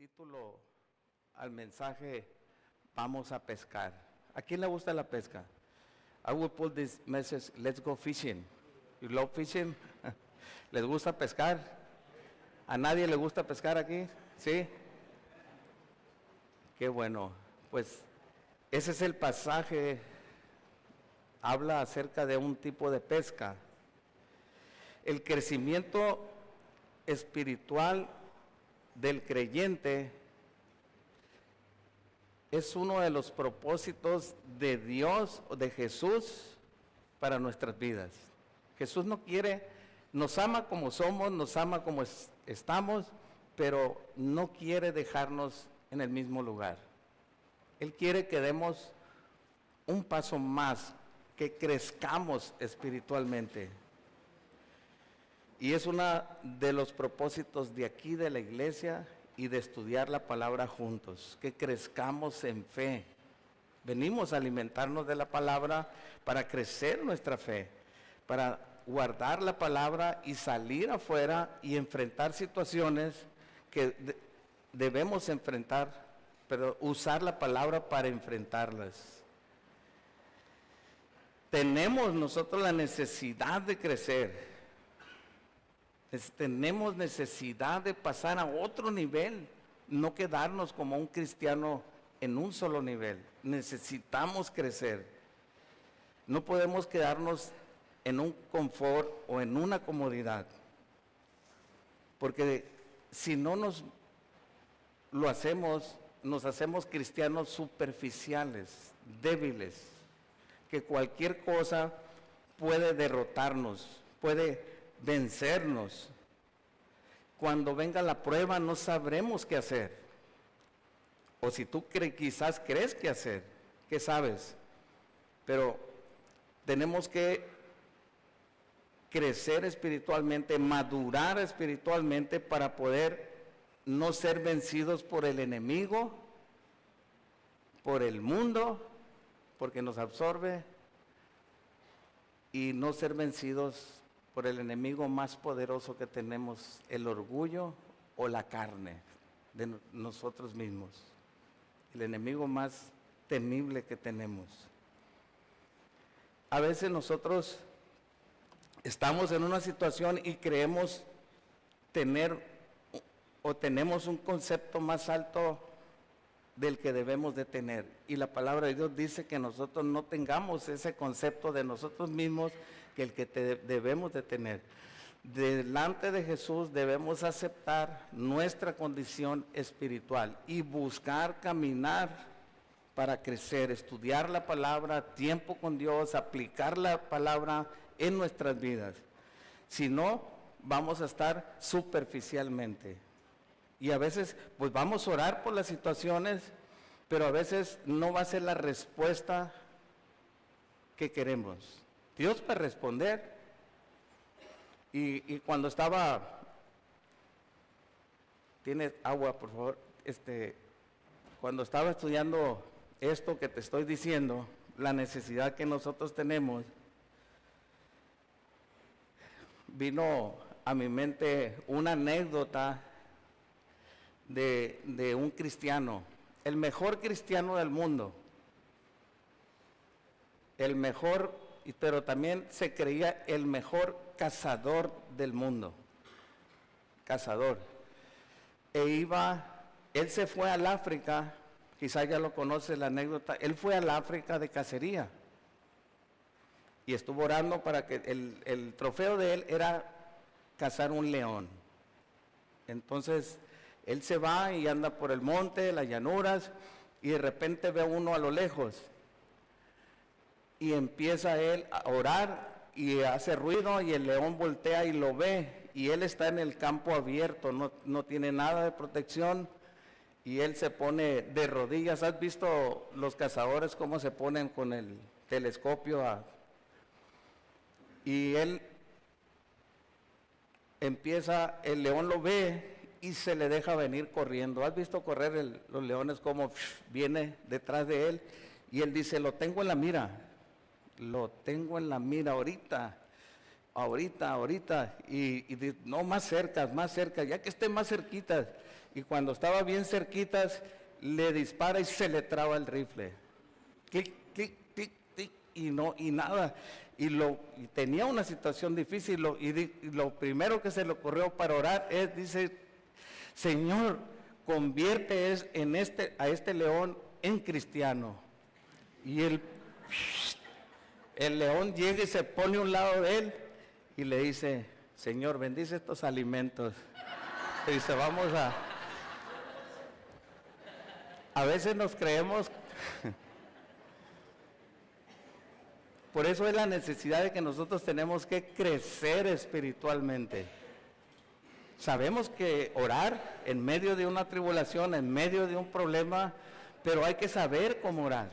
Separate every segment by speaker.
Speaker 1: título al mensaje, vamos a pescar. ¿A quién le gusta la pesca? I will put this message, let's go fishing. You love fishing? ¿Les gusta pescar? ¿A nadie le gusta pescar aquí? ¿Sí? Qué bueno. Pues ese es el pasaje, habla acerca de un tipo de pesca. El crecimiento espiritual del creyente es uno de los propósitos de Dios o de Jesús para nuestras vidas. Jesús no quiere, nos ama como somos, nos ama como estamos, pero no quiere dejarnos en el mismo lugar. Él quiere que demos un paso más, que crezcamos espiritualmente. Y es uno de los propósitos de aquí de la iglesia y de estudiar la palabra juntos, que crezcamos en fe. Venimos a alimentarnos de la palabra para crecer nuestra fe, para guardar la palabra y salir afuera y enfrentar situaciones que debemos enfrentar, pero usar la palabra para enfrentarlas. Tenemos nosotros la necesidad de crecer. Tenemos necesidad de pasar a otro nivel, no quedarnos como un cristiano en un solo nivel. Necesitamos crecer. No podemos quedarnos en un confort o en una comodidad, porque si no nos hacemos cristianos superficiales, débiles, que cualquier cosa puede derrotarnos, puede vencernos. Cuando venga la prueba no sabremos qué hacer. O si tú quizás crees qué hacer, ¿qué sabes? Pero tenemos que crecer espiritualmente, madurar espiritualmente para poder no ser vencidos por el enemigo, por el mundo, porque nos absorbe, y no ser vencidos por el enemigo más poderoso que tenemos, el orgullo o la carne de nosotros mismos, el enemigo más temible que tenemos. A veces nosotros estamos en una situación y creemos tener o tenemos un concepto más alto del que debemos de tener, y la palabra de Dios dice que nosotros no tengamos ese concepto de nosotros mismos que el que debemos de tener. Delante de Jesús debemos aceptar nuestra condición espiritual y buscar caminar para crecer, estudiar la palabra, tiempo con Dios, aplicar la palabra en nuestras vidas. Si no, vamos a estar superficialmente. Y a veces, pues vamos a orar por las situaciones, pero a veces no va a ser la respuesta que queremos. Dios va a responder. Y cuando estaba, tiene agua por favor, cuando estaba estudiando esto que te estoy diciendo, la necesidad que nosotros tenemos, vino a mi mente una anécdota de un cristiano, el mejor cristiano del mundo, el mejor, pero también se creía el mejor cazador del mundo, cazador. Él se fue al África, quizás ya lo conoce la anécdota, él fue al África de cacería y estuvo orando para que el trofeo de él era cazar un león. Entonces él se va y anda por el monte, las llanuras, y de repente ve a uno a lo lejos. Y empieza él a orar y hace ruido y el león voltea y lo ve. Y él está en el campo abierto, no tiene nada de protección. Y él se pone de rodillas. ¿Has visto los cazadores cómo se ponen con el telescopio? Y él empieza, el león lo ve y se le deja venir corriendo. ¿Has visto correr los leones como viene detrás de él? Y él dice, lo tengo en la mira ahorita. Y dice, no, más cerca, ya que esté más cerquita. y cuando estaba bien cerquitas, le dispara y se le traba el rifle. Clic, clic, clic, clic, y nada. Y tenía una situación difícil, y lo primero que se le ocurrió para orar dice, Señor, convierte a este león en cristiano. Y el león llega y se pone a un lado de él y le dice, Señor, bendice estos alimentos. Y dice, a veces nos creemos. Por eso es la necesidad de que nosotros tenemos que crecer espiritualmente. Sabemos que orar en medio de una tribulación, en medio de un problema, pero hay que saber cómo orar.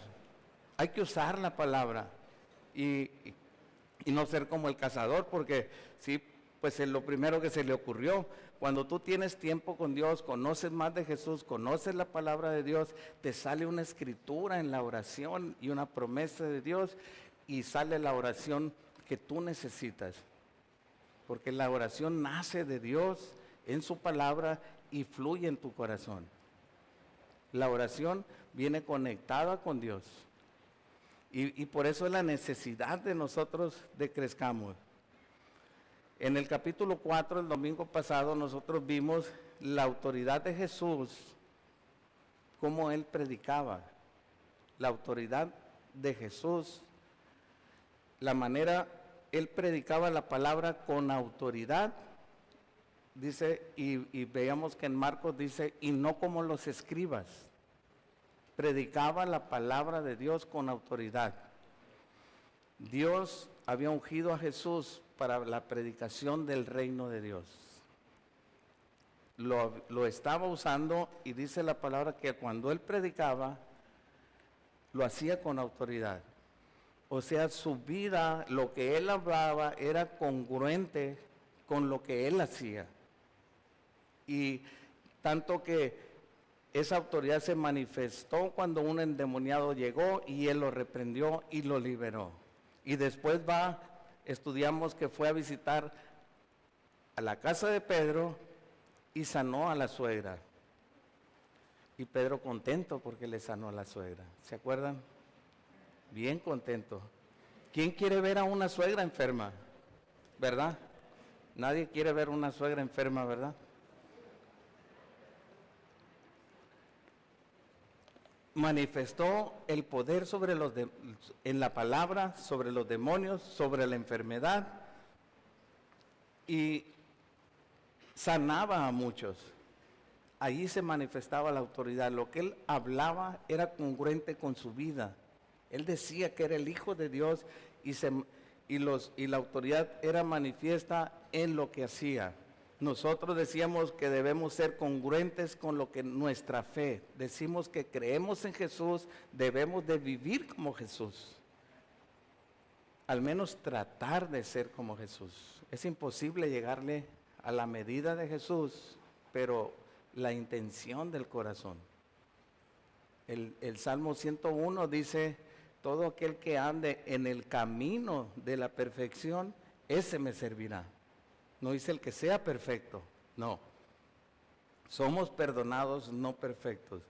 Speaker 1: Hay que usar la palabra y no ser como el cazador, porque sí, pues es lo primero que se le ocurrió. Cuando tú tienes tiempo con Dios, conoces más de Jesús, conoces la palabra de Dios, te sale una escritura en la oración y una promesa de Dios, y sale la oración que tú necesitas. Porque la oración nace de Dios en su palabra y fluye en tu corazón. La oración viene conectada con Dios. Y por eso es la necesidad de nosotros de crezcamos. En el capítulo 4, el domingo pasado, nosotros vimos la autoridad de Jesús, cómo Él predicaba. La autoridad de Jesús, la manera Él predicaba la palabra con autoridad, dice, y veíamos que en Marcos dice, y no como los escribas. Predicaba la palabra de Dios con autoridad. Dios había ungido a Jesús para la predicación del reino de Dios. Lo estaba usando, y dice la palabra que cuando Él predicaba, lo hacía con autoridad. O sea, su vida, lo que Él hablaba, era congruente con lo que Él hacía. Y tanto que esa autoridad se manifestó cuando un endemoniado llegó y Él lo reprendió y lo liberó. Y después estudiamos que fue a visitar a la casa de Pedro y sanó a la suegra. Y Pedro contento porque le sanó a la suegra. ¿Se acuerdan? Bien contento. ¿Quién quiere ver a una suegra enferma? ¿Verdad? Nadie quiere ver una suegra enferma, ¿verdad? Manifestó el poder en la palabra, sobre los demonios, sobre la enfermedad, y sanaba a muchos. Allí se manifestaba la autoridad. Lo que Él hablaba era congruente con su vida. Él decía que era el Hijo de Dios y la autoridad era manifiesta en lo que hacía. Nosotros decíamos que debemos ser congruentes con lo que nuestra fe. Decimos que creemos en Jesús, debemos de vivir como Jesús. Al menos tratar de ser como Jesús. Es imposible llegarle a la medida de Jesús, pero la intención del corazón. El Salmo 101 dice, todo aquel que ande en el camino de la perfección, ese me servirá. No dice el que sea perfecto, no. Somos perdonados, no perfectos.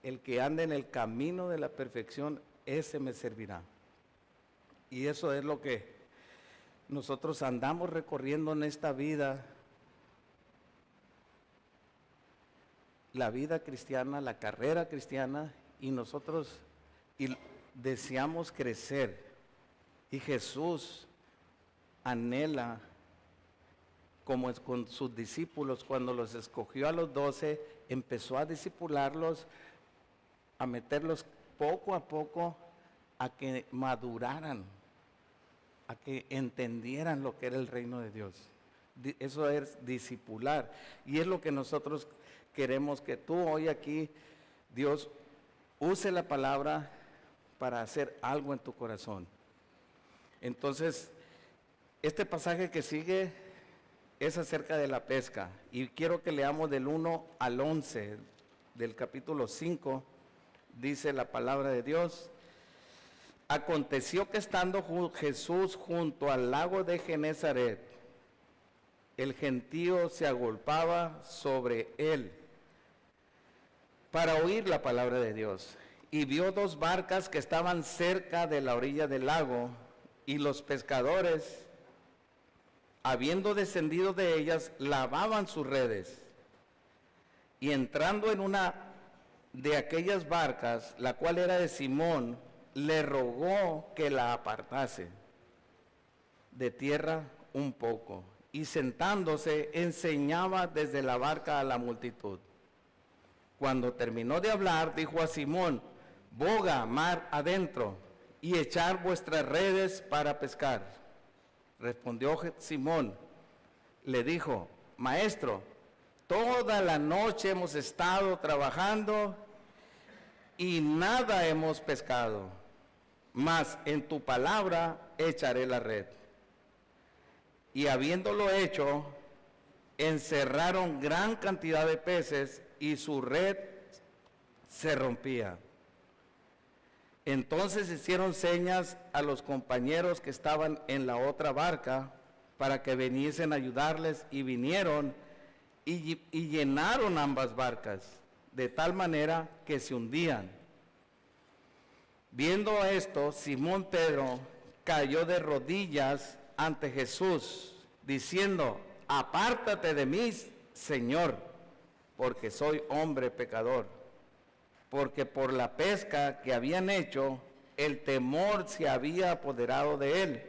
Speaker 1: El que ande en el camino de la perfección, ese me servirá. Y eso es lo que nosotros andamos recorriendo en esta vida. La vida cristiana, la carrera cristiana, y nosotros deseamos crecer. Y Jesús anhela, como es con sus discípulos, cuando los escogió a los 12, empezó a discipularlos, a meterlos poco a poco a que maduraran, a que entendieran lo que era el reino de Dios. Eso es discipular, y es lo que nosotros queremos que tú hoy aquí, Dios use la palabra para hacer algo en tu corazón. Entonces, este pasaje que sigue es acerca de la pesca, y quiero que leamos del 1 al 11 del capítulo 5. Dice la palabra de Dios: aconteció que estando Jesús junto al lago de Genezaret, el gentío se agolpaba sobre él, para oír la palabra de Dios. Y vio dos barcas que estaban cerca de la orilla del lago, y los pescadores, habiendo descendido de ellas, lavaban sus redes. Y entrando en una de aquellas barcas, la cual era de Simón, le rogó que la apartase de tierra un poco. Y sentándose, enseñaba desde la barca a la multitud. Cuando terminó de hablar, dijo a Simón: boga mar adentro y echar vuestras redes para pescar. Respondió Simón, le dijo: Maestro, toda la noche hemos estado trabajando y nada hemos pescado, mas en tu palabra echaré la red. Y habiéndolo hecho, encerraron gran cantidad de peces y su red se rompía. Entonces hicieron señas a los compañeros que estaban en la otra barca para que viniesen a ayudarles, y vinieron y llenaron ambas barcas, de tal manera que se hundían. Viendo esto, Simón Pedro cayó de rodillas ante Jesús, diciendo: apártate de mí, Señor, porque soy hombre pecador. Porque por la pesca que habían hecho, el temor se había apoderado de él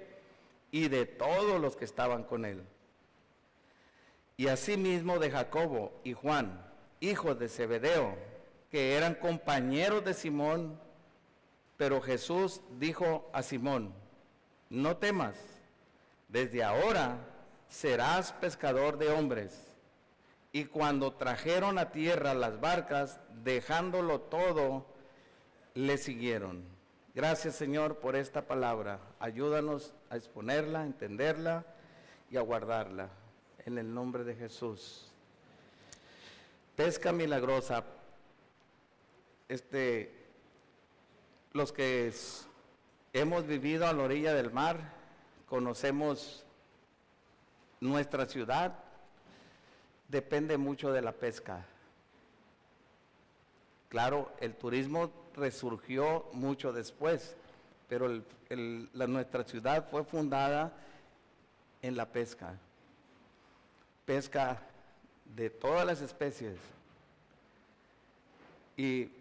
Speaker 1: y de todos los que estaban con él. Y asimismo de Jacobo y Juan, hijos de Zebedeo, que eran compañeros de Simón. Pero Jesús dijo a Simón: no temas, desde ahora serás pescador de hombres. Y cuando trajeron a tierra las barcas, dejándolo todo, le siguieron. Gracias, Señor, por esta palabra. Ayúdanos a exponerla, a entenderla y a guardarla. En el nombre de Jesús. Pesca milagrosa. Los que hemos vivido a la orilla del mar, conocemos nuestra ciudad, depende mucho de la pesca. Claro, el turismo resurgió mucho después, pero nuestra ciudad fue fundada en la pesca. Pesca de todas las especies. Y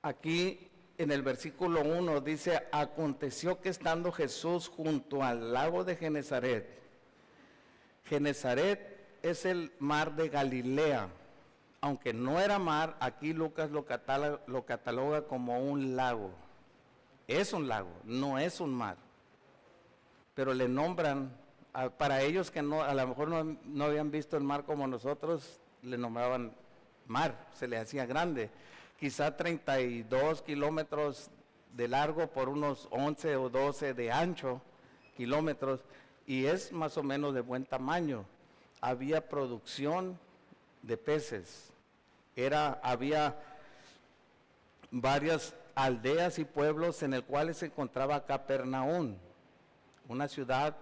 Speaker 1: aquí en el versículo 1 dice: aconteció que estando Jesús junto al lago de Genezaret. Genezaret es el mar de Galilea. Aunque no era mar, aquí Lucas lo cataloga como un lago. Es un lago, no es un mar. Pero le nombran, para ellos que no, a lo mejor no habían visto el mar como nosotros, le nombraban mar, se le hacía grande. Quizá 32 kilómetros de largo por unos 11 o 12 de ancho kilómetros, y es más o menos de buen tamaño. Había producción de peces, había varias aldeas y pueblos en el cual se encontraba Capernaum, una ciudad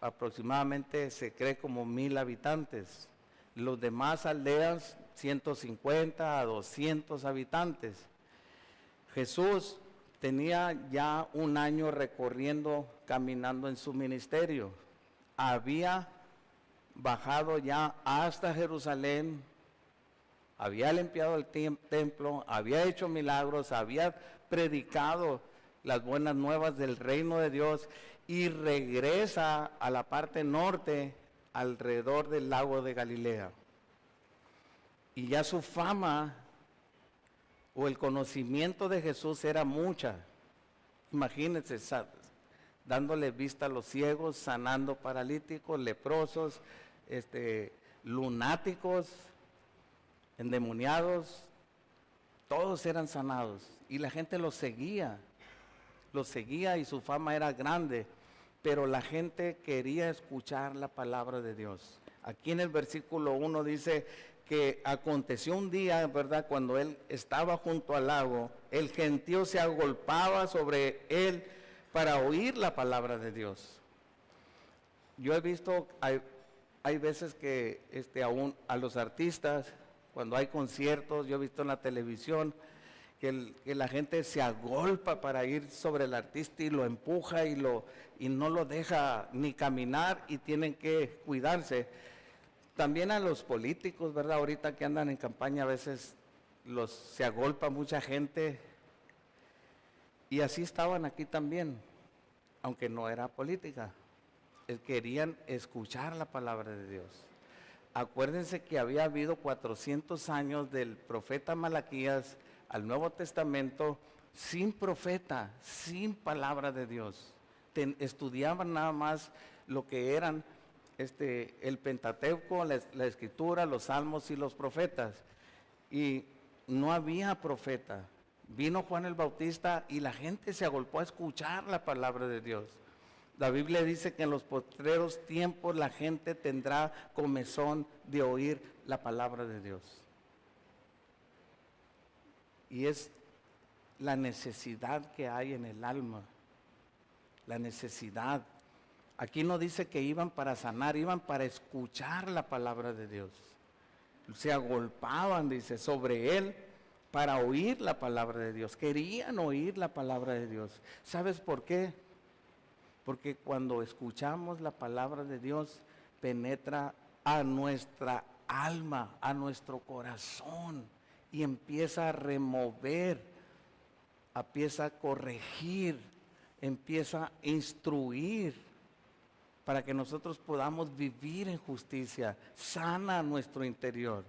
Speaker 1: aproximadamente se cree como 1000 habitantes. Los demás aldeas 150 a 200 habitantes. Jesús tenía ya un año recorriendo, caminando en su ministerio. Había bajado ya hasta Jerusalén, había limpiado el templo, había hecho milagros, había predicado las buenas nuevas del reino de Dios, y regresa a la parte norte, alrededor del lago de Galilea. Y ya su fama o el conocimiento de Jesús era mucha. Imagínense, dándole vista a los ciegos, sanando paralíticos, leprosos, lunáticos, endemoniados, todos eran sanados. Y la gente los seguía y su fama era grande, pero la gente quería escuchar la palabra de Dios. Aquí en el versículo 1 dice que aconteció un día, ¿verdad?, cuando él estaba junto al lago, el gentío se agolpaba sobre él para oír la palabra de Dios. Yo he visto hay veces que aún a los artistas, cuando hay conciertos, yo he visto en la televisión, que la gente se agolpa para ir sobre el artista y lo empuja y no lo deja ni caminar y tienen que cuidarse. También a los políticos, ¿verdad? Ahorita que andan en campaña a veces se agolpa mucha gente. Y así estaban aquí también, aunque no era política. Querían escuchar la palabra de Dios. Acuérdense que había habido 400 años del profeta Malaquías al Nuevo Testamento sin profeta, sin palabra de Dios. Estudiaban nada más lo que eran el Pentateuco, la Escritura, los Salmos y los profetas. Y no había profeta. Vino Juan el Bautista y la gente se agolpó a escuchar la palabra de Dios. La Biblia dice que en los postreros tiempos la gente tendrá comezón de oír la palabra de Dios. Y es la necesidad que hay en el alma, la necesidad. Aquí no dice que iban para sanar, iban para escuchar la palabra de Dios. Se agolpaban, dice, sobre él para oír la palabra de Dios. Querían oír la palabra de Dios. ¿Sabes por qué? Porque cuando escuchamos la palabra de Dios, penetra a nuestra alma, a nuestro corazón, y empieza a remover, empieza a corregir, empieza a instruir, para que nosotros podamos vivir en justicia, sana nuestro interior.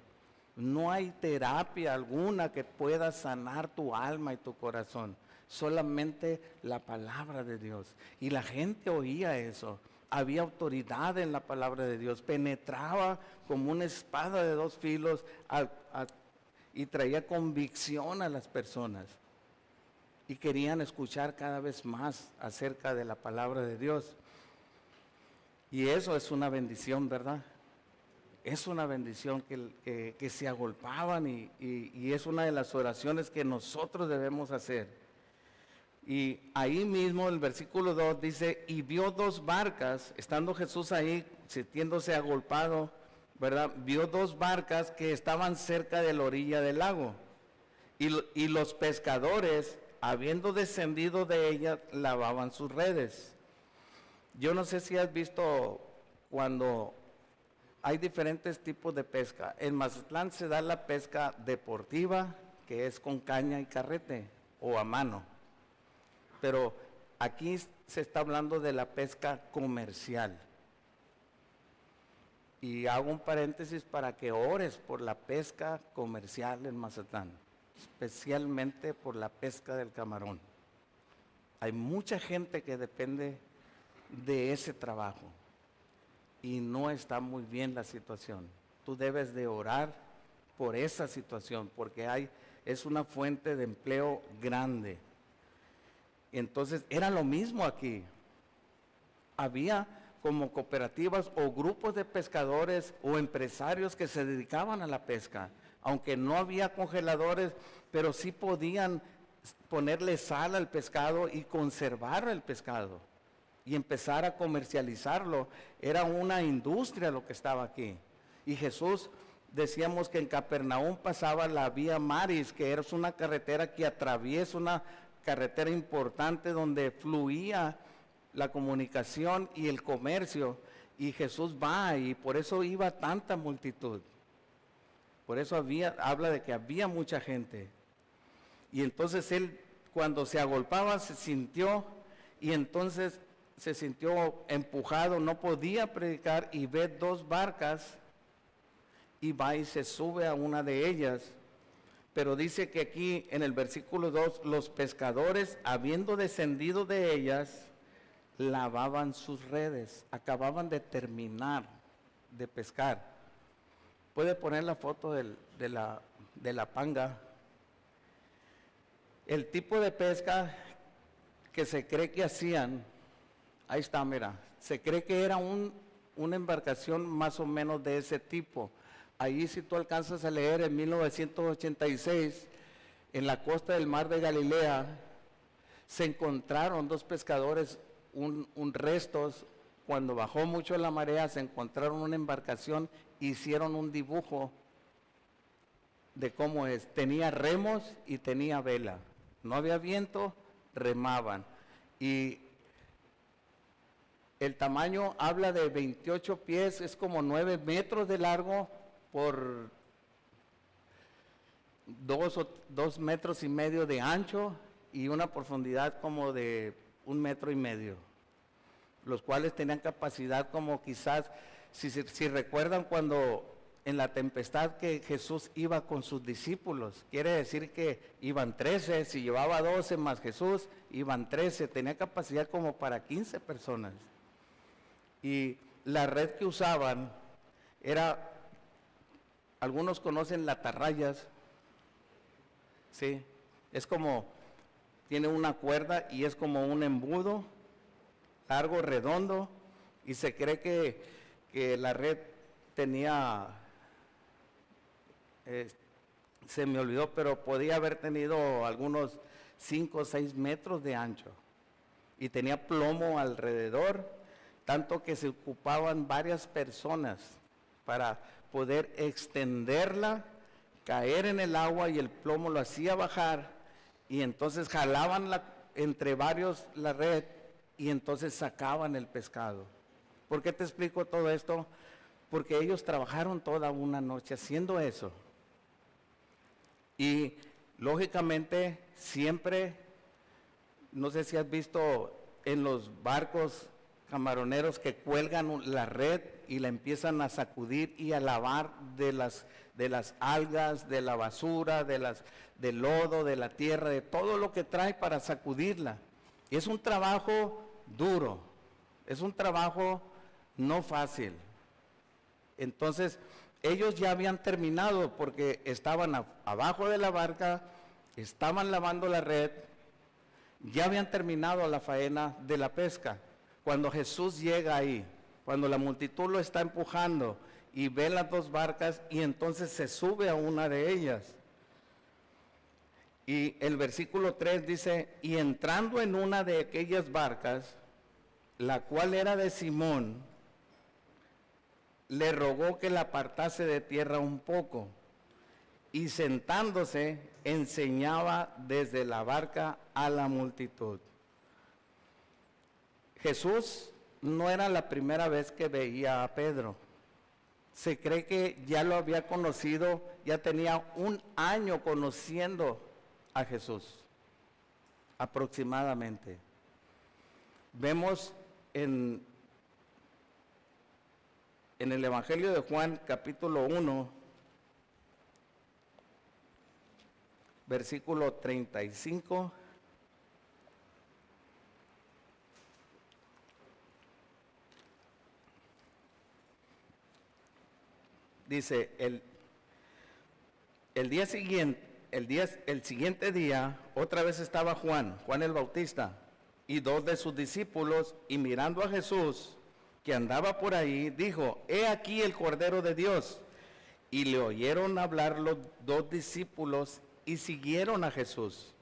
Speaker 1: No hay terapia alguna que pueda sanar tu alma y tu corazón. Solamente la palabra de Dios. Y la gente oía eso. Había autoridad en la palabra de Dios. Penetraba como una espada de dos filos y traía convicción a las personas. Y querían escuchar cada vez más acerca de la palabra de Dios. Y eso es una bendición, ¿verdad? Es una bendición que se agolpaban y es una de las oraciones que nosotros debemos hacer. Y ahí mismo el versículo 2 dice, y vio dos barcas, estando Jesús ahí, sintiéndose agolpado, ¿verdad? Vio dos barcas que estaban cerca de la orilla del lago. Y los pescadores, habiendo descendido de ellas, lavaban sus redes. Yo no sé si has visto cuando hay diferentes tipos de pesca. En Mazatlán se da la pesca deportiva, que es con caña y carrete, o a mano. Pero aquí se está hablando de la pesca comercial. Y hago un paréntesis para que ores por la pesca comercial en Mazatlán, especialmente por la pesca del camarón. Hay mucha gente que depende de ese trabajo y no está muy bien la situación. Tú debes de orar por esa situación porque es una fuente de empleo grande. Entonces era lo mismo aquí. Había como cooperativas o grupos de pescadores o empresarios que se dedicaban a la pesca, aunque no había congeladores, pero sí podían ponerle sal al pescado y conservar el pescado y empezar a comercializarlo. Era una industria lo que estaba aquí. Y Jesús, decíamos que en Capernaum pasaba la vía Maris, que era una carretera que atraviesa una carretera importante donde fluía la comunicación y el comercio, y Jesús va, y por eso iba tanta multitud. Por eso habla de que había mucha gente. Y entonces él, cuando se agolpaba, se sintió, y entonces se sintió empujado, no podía predicar, y ve dos barcas, y va y se sube a una de ellas. Pero dice que aquí en el versículo 2, los pescadores, habiendo descendido de ellas, lavaban sus redes. Acababan de terminar de pescar. Puede poner la foto de la panga. El tipo de pesca que se cree que hacían, ahí está, mira, se cree que era una embarcación más o menos de ese tipo. Ahí, si tú alcanzas a leer, en 1986, en la costa del mar de Galilea, se encontraron dos pescadores restos cuando bajó mucho la marea, se encontraron una embarcación, hicieron un dibujo de cómo es. Tenía remos y tenía vela. No había viento, remaban. Y el tamaño habla de 28 pies, es como 9 metros de largo por 2 metros y medio de ancho y una profundidad como de 1,5 metros, los cuales tenían capacidad como quizás, si recuerdan cuando en la tempestad que Jesús iba con sus discípulos, quiere decir que iban 13, si llevaba 12 más Jesús, iban 13, tenía capacidad como para 15 personas. Y la red que usaban era, algunos conocen las atarrayas, ¿sí? Es como, tiene una cuerda y es como un embudo largo, redondo, y se cree que la red tenía, se me olvidó, pero podía haber tenido algunos 5 o 6 metros de ancho, y tenía plomo alrededor, tanto que se ocupaban varias personas para poder extenderla, caer en el agua y el plomo lo hacía bajar, y entonces jalaban entre varios la red y entonces sacaban el pescado. ¿Por qué te explico todo esto? Porque ellos trabajaron toda una noche haciendo eso. Y lógicamente siempre, no sé si has visto en los barcos camaroneros que cuelgan la red y la empiezan a sacudir y a lavar de las algas, de la basura, del lodo, de la tierra, de todo lo que trae para sacudirla. Y es un trabajo duro, es un trabajo no fácil. Entonces, ellos ya habían terminado porque estaban abajo de la barca, estaban lavando la red, ya habían terminado la faena de la pesca. Cuando Jesús llega ahí, cuando la multitud lo está empujando y ve las 2 barcas y entonces se sube a una de ellas. Y el versículo 3 dice, y entrando en una de aquellas barcas, la cual era de Simón, le rogó que la apartase de tierra un poco, y sentándose enseñaba desde la barca a la multitud. Jesús no era la primera vez que veía a Pedro. Se cree que ya lo había conocido, ya tenía 1 año conociendo a Jesús, aproximadamente. Vemos en el Evangelio de Juan, capítulo 1, versículo 35, dice, el siguiente día, otra vez estaba Juan el Bautista, y 2 de sus discípulos, y mirando a Jesús, que andaba por ahí, dijo, he aquí el Cordero de Dios. Y le oyeron hablar los 2 discípulos, y siguieron a Jesús.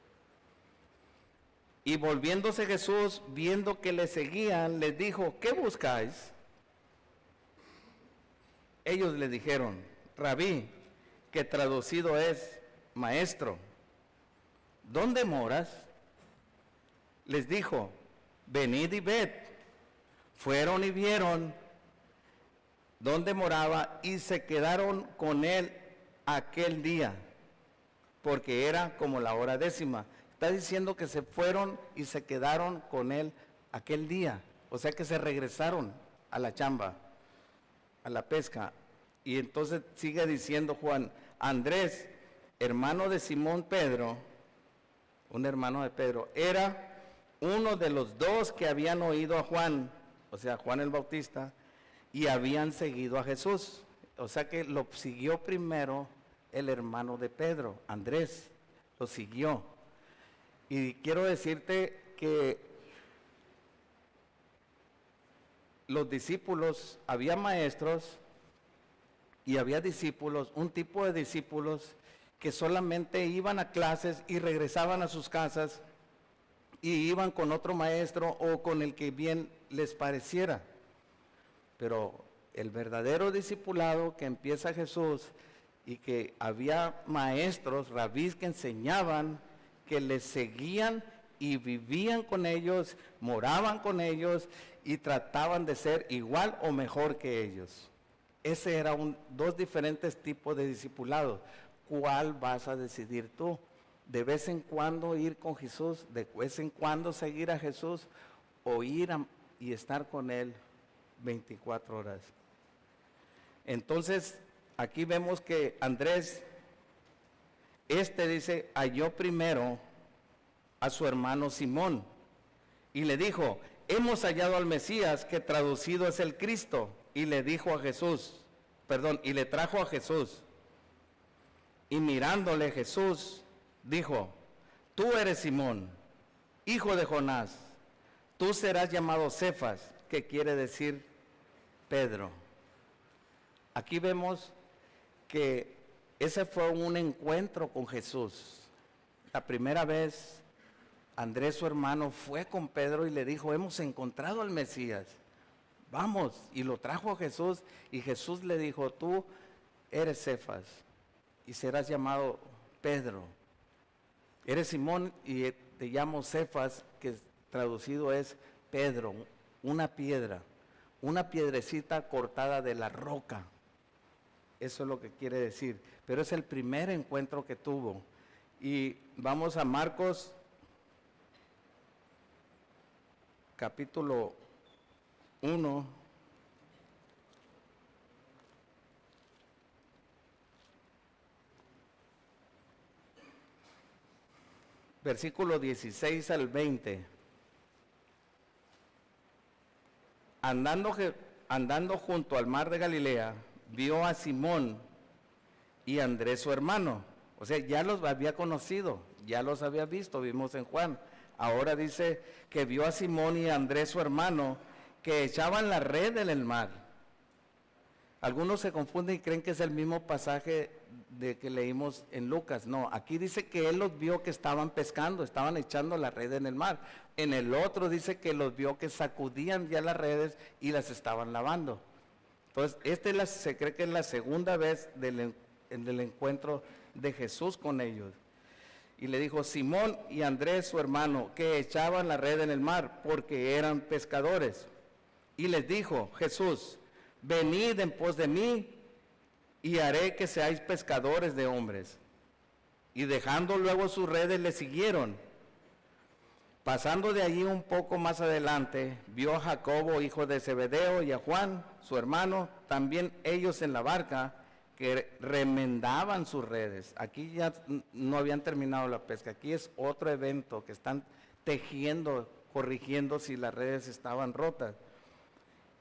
Speaker 1: Y volviéndose Jesús, viendo que le seguían, les dijo, ¿qué buscáis? Ellos le dijeron, Rabí, que traducido es maestro, ¿dónde moras? Les dijo, venid y ved. Fueron y vieron dónde moraba y se quedaron con él aquel día, porque era como la hora 10:00. Está diciendo que se fueron y se quedaron con él aquel día, o sea que se regresaron a la chamba, a la pesca. Y entonces sigue diciendo Juan, Andrés, hermano de Simón Pedro, un hermano de Pedro, era uno de los 2 que habían oído a Juan, o sea, Juan el Bautista, y habían seguido a Jesús. O sea que lo siguió primero el hermano de Pedro, Andrés, lo siguió. Y quiero decirte que los discípulos, había maestros y había discípulos, un tipo de discípulos que solamente iban a clases y regresaban a sus casas y iban con otro maestro o con el que bien les pareciera. pero el verdadero discipulado que empieza Jesús y que había maestros, rabís que enseñaban, que les seguían y vivían con ellos, moraban con ellos y trataban de ser igual o mejor que ellos. Ese era dos diferentes tipos de discipulado. ¿Cuál vas a decidir tú? De vez en cuando ir con Jesús, de vez en cuando seguir a Jesús, o ir y estar con Él 24 horas. Entonces, aquí vemos que Andrés, dice, halló primero a su hermano Simón y le dijo, hemos hallado al Mesías, que traducido es el Cristo, y le dijo a Jesús, y le trajo a Jesús. Y mirándole Jesús, dijo, tú eres Simón, hijo de Jonás, tú serás llamado Cefas, que quiere decir Pedro. Aquí vemos que ese fue un encuentro con Jesús. La primera vez, Andrés, su hermano, fue con Pedro y le dijo, hemos encontrado al Mesías, vamos, y lo trajo a Jesús, y Jesús le dijo, tú eres Cefas, y serás llamado Pedro. Eres Simón, y te llamo Cefas, que traducido es Pedro, una piedra, una piedrecita cortada de la roca. Eso es lo que quiere decir. Pero es el primer encuentro que tuvo. Y vamos a Marcos, capítulo 1. Versículo 16 al 20. Andando junto al mar de Galilea, vio a Simón y Andrés su hermano. O sea, ya los había conocido, ya los había visto, vimos en Juan. Ahora dice que vio a Simón y a Andrés su hermano, que echaban la red en el mar. Algunos se confunden y creen que es el mismo pasaje de que leímos en Lucas. No, aquí dice que él los vio que estaban pescando, estaban echando la red en el mar. En el otro dice que los vio que sacudían ya las redes y las estaban lavando. Entonces, se cree que es la segunda vez del encuentro de Jesús con ellos. Y le dijo, Simón y Andrés, su hermano, que echaban la red en el mar, porque eran pescadores. Y les dijo Jesús, venid en pos de mí, y haré que seáis pescadores de hombres. Y dejando luego sus redes, le siguieron. Pasando de allí un poco más adelante, vio a Jacobo, hijo de Zebedeo, y a Juan, su hermano, también ellos en la barca, que remendaban sus redes. Aquí ya no habían terminado la pesca, aquí es otro evento que están tejiendo, corrigiendo si las redes estaban rotas.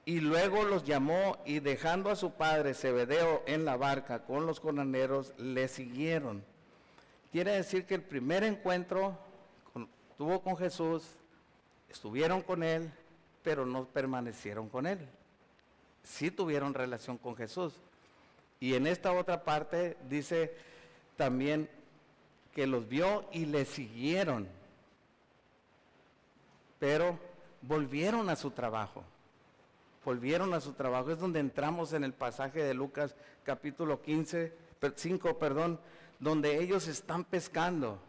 Speaker 1: Y luego los llamó, y dejando a su padre Zebedeo en la barca con los jornaleros, le siguieron. Quiere decir que el primer encuentro tuvo con Jesús, estuvieron con Él, pero no permanecieron con Él. Sí tuvieron relación con Jesús. Y en esta otra parte dice también que los vio y le siguieron, pero volvieron a su trabajo. Volvieron a su trabajo. Es donde entramos en el pasaje de Lucas capítulo 5, donde ellos están pescando.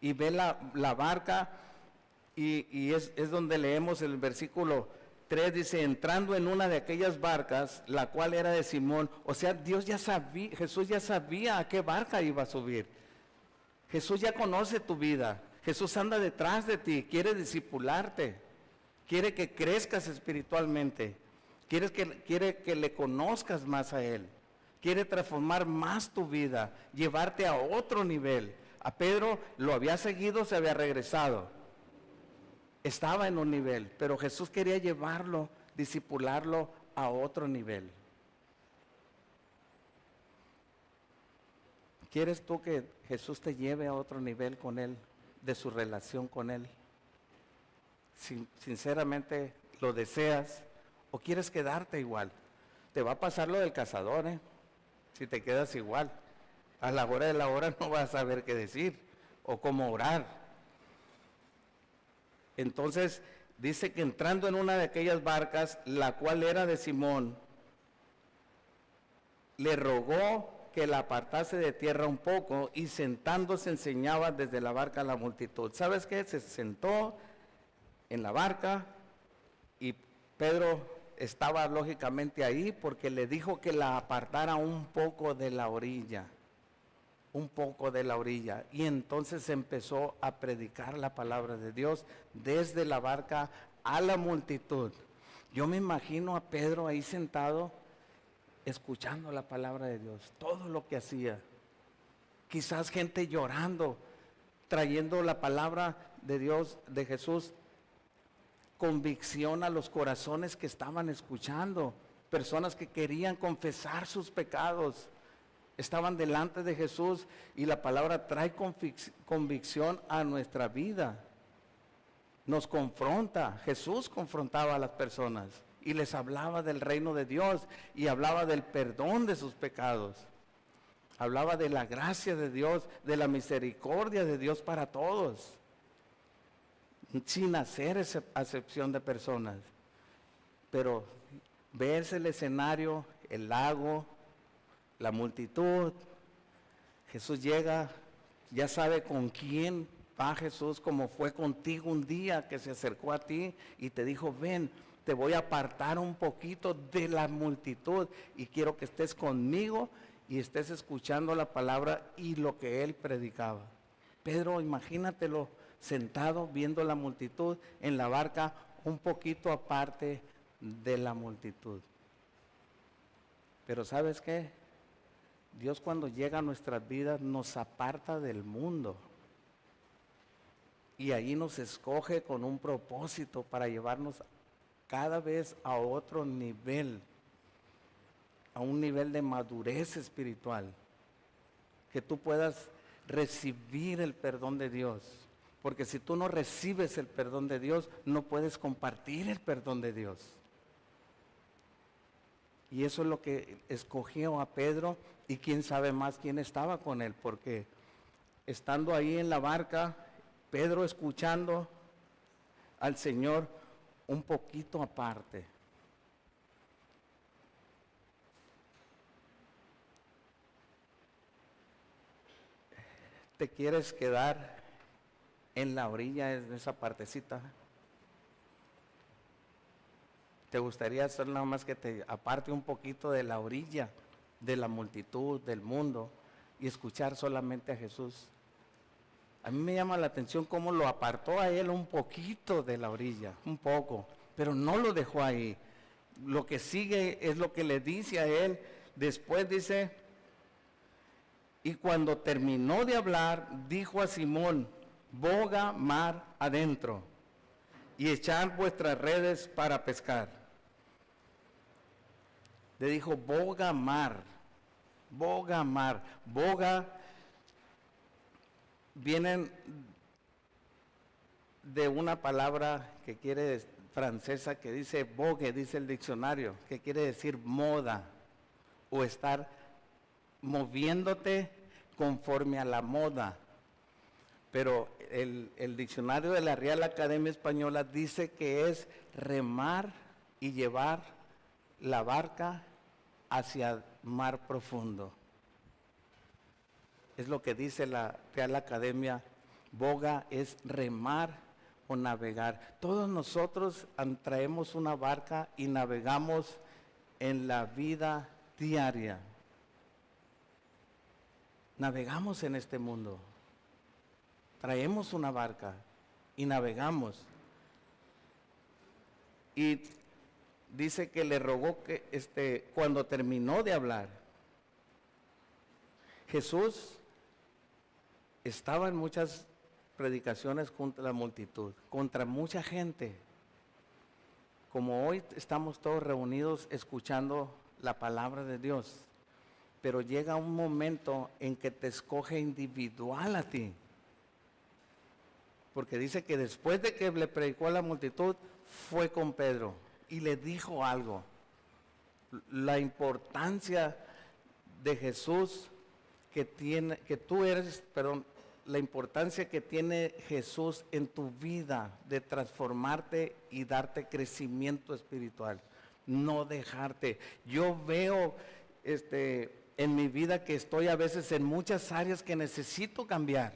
Speaker 1: Y ve la barca y es donde leemos el versículo 3, dice, entrando en una de aquellas barcas, la cual era de Simón. O sea, Jesús ya sabía a qué barca iba a subir. Jesús ya conoce tu vida. Jesús anda detrás de ti, quiere discipularte, quiere que crezcas espiritualmente, quiere que le conozcas más a Él, quiere transformar más tu vida, llevarte a otro nivel. A Pedro lo había seguido, se había regresado. Estaba en un nivel, pero Jesús quería llevarlo, discipularlo a otro nivel. ¿Quieres tú que Jesús te lleve a otro nivel con Él, de su relación con Él? Sinceramente, ¿lo deseas o quieres quedarte igual? Te va a pasar lo del cazador, si te quedas igual. A la hora de la hora no vas a saber qué decir o cómo orar. Entonces, dice que entrando en una de aquellas barcas, la cual era de Simón, le rogó que la apartase de tierra un poco y sentándose enseñaba desde la barca a la multitud. ¿Sabes qué? Se sentó en la barca y Pedro estaba lógicamente ahí porque le dijo que la apartara un poco de la orilla, un poco de la orilla. Y entonces empezó a predicar la palabra de Dios desde la barca a la multitud. Yo me imagino a Pedro ahí sentado, escuchando la palabra de Dios, todo lo que hacía. Quizás gente llorando, trayendo la palabra de Dios, de Jesús, convicción a los corazones que estaban escuchando, personas que querían confesar sus pecados, estaban delante de Jesús y la palabra trae convicción a nuestra vida, nos confronta. Jesús confrontaba a las personas y les hablaba del reino de Dios y hablaba del perdón de sus pecados, hablaba de la gracia de Dios, de la misericordia de Dios para todos, sin hacer acepción de personas. Pero ves el escenario, el lago, la multitud, Jesús llega, ya sabe con quién va Jesús, como fue contigo un día que se acercó a ti y te dijo, ven, te voy a apartar un poquito de la multitud y quiero que estés conmigo y estés escuchando la palabra y lo que él predicaba. Pedro, imagínatelo sentado viendo la multitud en la barca un poquito aparte de la multitud. Pero ¿sabes qué? Dios cuando llega a nuestras vidas nos aparta del mundo y ahí nos escoge con un propósito para llevarnos cada vez a otro nivel, a un nivel de madurez espiritual, que tú puedas recibir el perdón de Dios, porque si tú no recibes el perdón de Dios, no puedes compartir el perdón de Dios. Y eso es lo que escogió a Pedro, y quién sabe más quién estaba con él, porque estando ahí en la barca, Pedro escuchando al Señor un poquito aparte. ¿Te quieres quedar en la orilla de esa partecita? ¿Te gustaría hacer nada más que te aparte un poquito de la orilla, de la multitud, del mundo, y escuchar solamente a Jesús? A mí me llama la atención cómo lo apartó a él un poquito de la orilla, un poco, pero no lo dejó ahí. Lo que sigue es lo que le dice a él. Después dice, y cuando terminó de hablar, dijo a Simón, boga mar adentro y echad vuestras redes para pescar. Le dijo, boga mar, boga mar, boga. Vienen de una palabra que quiere francesa que dice vogue, dice el diccionario, que quiere decir moda o estar moviéndote conforme a la moda. Pero el diccionario de la Real Academia Española dice que es remar y llevar la barca hacia mar profundo. Es lo que dice la Real Academia. Boga es remar o navegar. Todos nosotros traemos una barca y navegamos en la vida diaria. Navegamos en este mundo. Traemos una barca y navegamos. Y dice que le rogó que cuando terminó de hablar, Jesús estaba en muchas predicaciones contra la multitud, contra mucha gente. Como hoy estamos todos reunidos escuchando la palabra de Dios, pero llega un momento en que te escoge individual a ti. Porque dice que después de que le predicó a la multitud, fue con Pedro y le dijo algo. La importancia de Jesús que tú eres, la importancia que tiene Jesús en tu vida de transformarte y darte crecimiento espiritual. No dejarte. Yo veo en mi vida que estoy a veces en muchas áreas que necesito cambiar,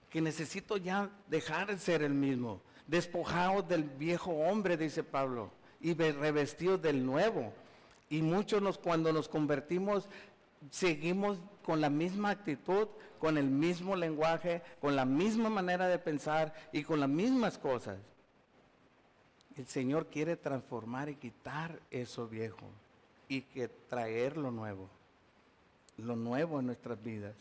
Speaker 1: que necesito ya dejar de ser el mismo, despojados del viejo hombre, dice Pablo, y revestidos del nuevo. Y muchos cuando nos convertimos, seguimos con la misma actitud, con el mismo lenguaje, con la misma manera de pensar y con las mismas cosas. El Señor quiere transformar y quitar eso viejo y que traer lo nuevo en nuestras vidas.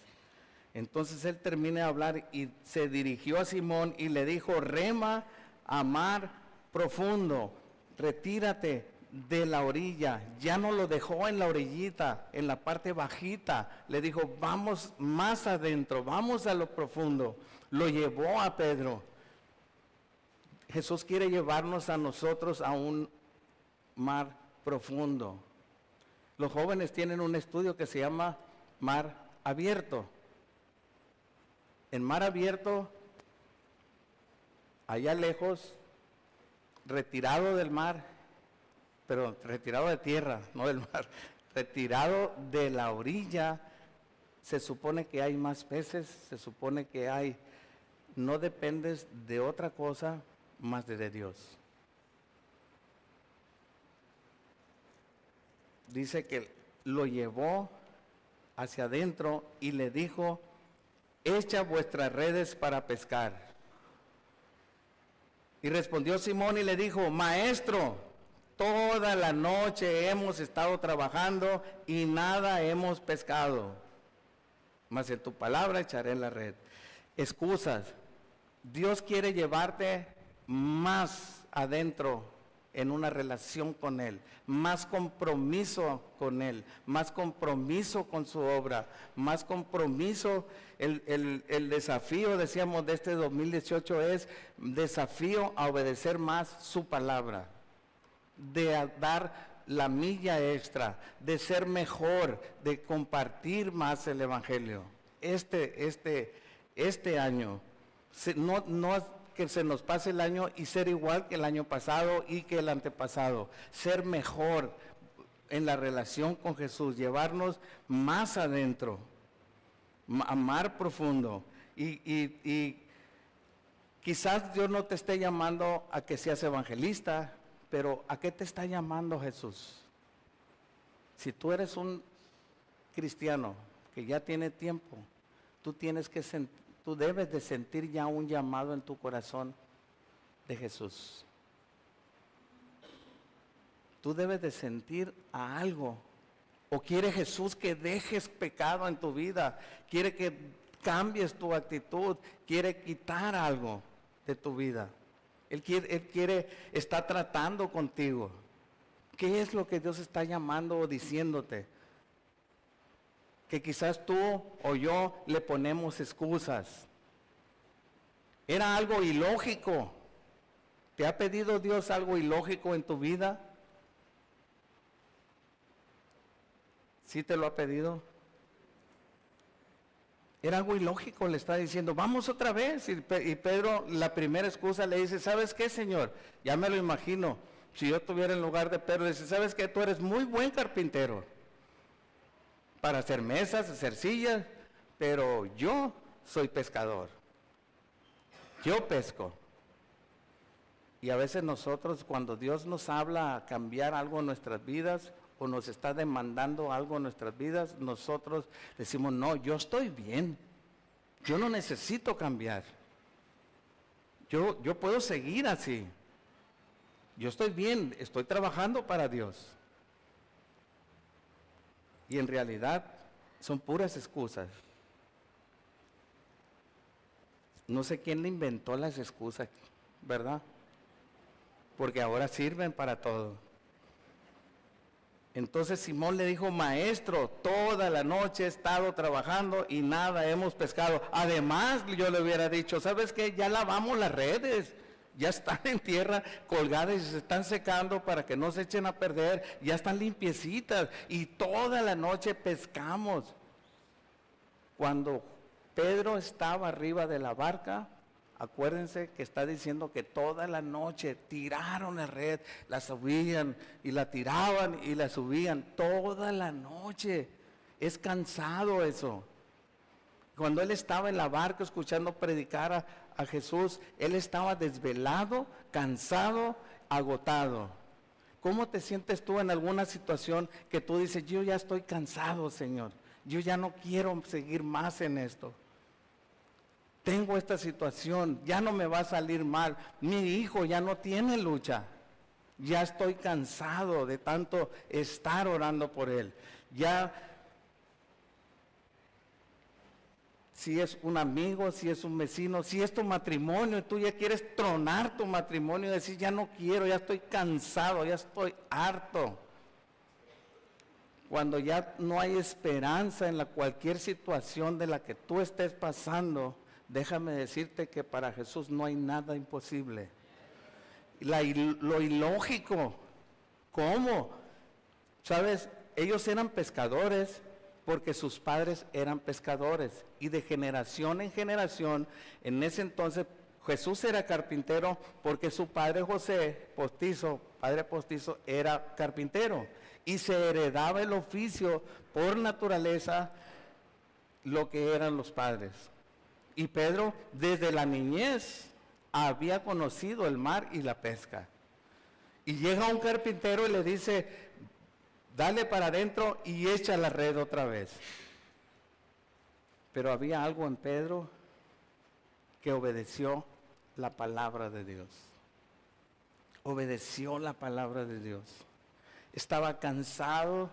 Speaker 1: Entonces él termina de hablar y se dirigió a Simón y le dijo: rema a mar profundo, retírate de la orilla. Ya no lo dejó en la orillita, en la parte bajita. Le dijo: vamos más adentro, vamos a lo profundo. Lo llevó a Pedro. Jesús quiere llevarnos a nosotros a un mar profundo. Los jóvenes tienen un estudio que se llama mar abierto. En mar abierto, allá lejos, retirado del mar, pero retirado de tierra, no del mar, retirado de la orilla, se supone que hay más peces, se supone que hay, no dependes de otra cosa más de Dios. Dice que lo llevó hacia adentro y le dijo: echa vuestras redes para pescar. Y respondió Simón y le dijo: maestro, toda la noche hemos estado trabajando y nada hemos pescado, mas en tu palabra echaré la red. Excusas. Dios quiere llevarte más adentro en una relación con Él, más compromiso con Él, más compromiso con su obra, más compromiso. El desafío, decíamos, de este 2018 es desafío a obedecer más su palabra, de dar la milla extra, de ser mejor, de compartir más el Evangelio. Este año, no que se nos pase el año y ser igual que el año pasado y que el antepasado, ser mejor en la relación con Jesús, llevarnos más adentro, amar profundo. Y quizás Dios no te esté llamando a que seas evangelista, pero ¿a qué te está llamando Jesús? Si tú eres un cristiano que ya tiene tiempo, tú debes de sentir ya un llamado en tu corazón de Jesús. Tú debes de sentir a algo. ¿O quiere Jesús que dejes pecado en tu vida? ¿Quiere que cambies tu actitud? ¿Quiere quitar algo de tu vida? Él está tratando contigo. ¿Qué es lo que Dios está llamando o diciéndote? Que quizás tú o yo le ponemos excusas. Era algo ilógico. ¿Te ha pedido Dios algo ilógico en tu vida? ¿Sí te lo ha pedido? Era algo ilógico, le está diciendo: vamos otra vez. Y Pedro, la primera excusa, le dice: ¿sabes qué, Señor? Ya me lo imagino. Si yo estuviera en lugar de Pedro, le dice: ¿sabes qué? Tú eres muy buen carpintero para hacer mesas, hacer sillas, pero yo soy pescador. Yo pesco. Y a veces nosotros, cuando Dios nos habla a cambiar algo en nuestras vidas o nos está demandando algo en nuestras vidas, nosotros decimos: no, yo estoy bien, yo no necesito cambiar, yo puedo seguir así, yo estoy bien, estoy trabajando para Dios. Y en realidad son puras excusas. No sé quién le inventó las excusas, ¿verdad? Porque ahora sirven para todo. Entonces Simón le dijo: maestro, toda la noche he estado trabajando y nada hemos pescado. Además, yo le hubiera dicho: ¿sabes qué? Ya lavamos las redes, ya están en tierra colgadas y se están secando para que no se echen a perder, ya están limpiecitas y toda la noche pescamos. Cuando Pedro estaba arriba de la barca. Acuérdense que está diciendo que toda la noche tiraron la red, la subían y la tiraban y la subían toda la noche. Es cansado eso. Cuando él estaba en la barca escuchando predicar a Jesús, él estaba desvelado, cansado, agotado. ¿Cómo te sientes tú en alguna situación que tú dices, yo ya estoy cansado, Señor, yo ya no quiero seguir más en esto? Tengo esta situación, ya no me va a salir mal, mi hijo ya no tiene lucha, ya estoy cansado de tanto estar orando por él. Ya, si es un amigo, si es un vecino, si es tu matrimonio, y tú ya quieres tronar tu matrimonio y decir, ya no quiero, ya estoy cansado, ya estoy harto. Cuando ya no hay esperanza en cualquier situación de la que tú estés pasando, déjame decirte que para Jesús no hay nada imposible. Lo ilógico, ¿cómo? ¿Sabes? Ellos eran pescadores porque sus padres eran pescadores. Y de generación en generación, en ese entonces, Jesús era carpintero porque su padre José, padre postizo, era carpintero. Y se heredaba el oficio por naturaleza, lo que eran los padres. Y Pedro, desde la niñez, había conocido el mar y la pesca. Y llega un carpintero y le dice, dale para adentro y echa la red otra vez. Pero había algo en Pedro que obedeció la palabra de Dios. Obedeció la palabra de Dios. Estaba cansado,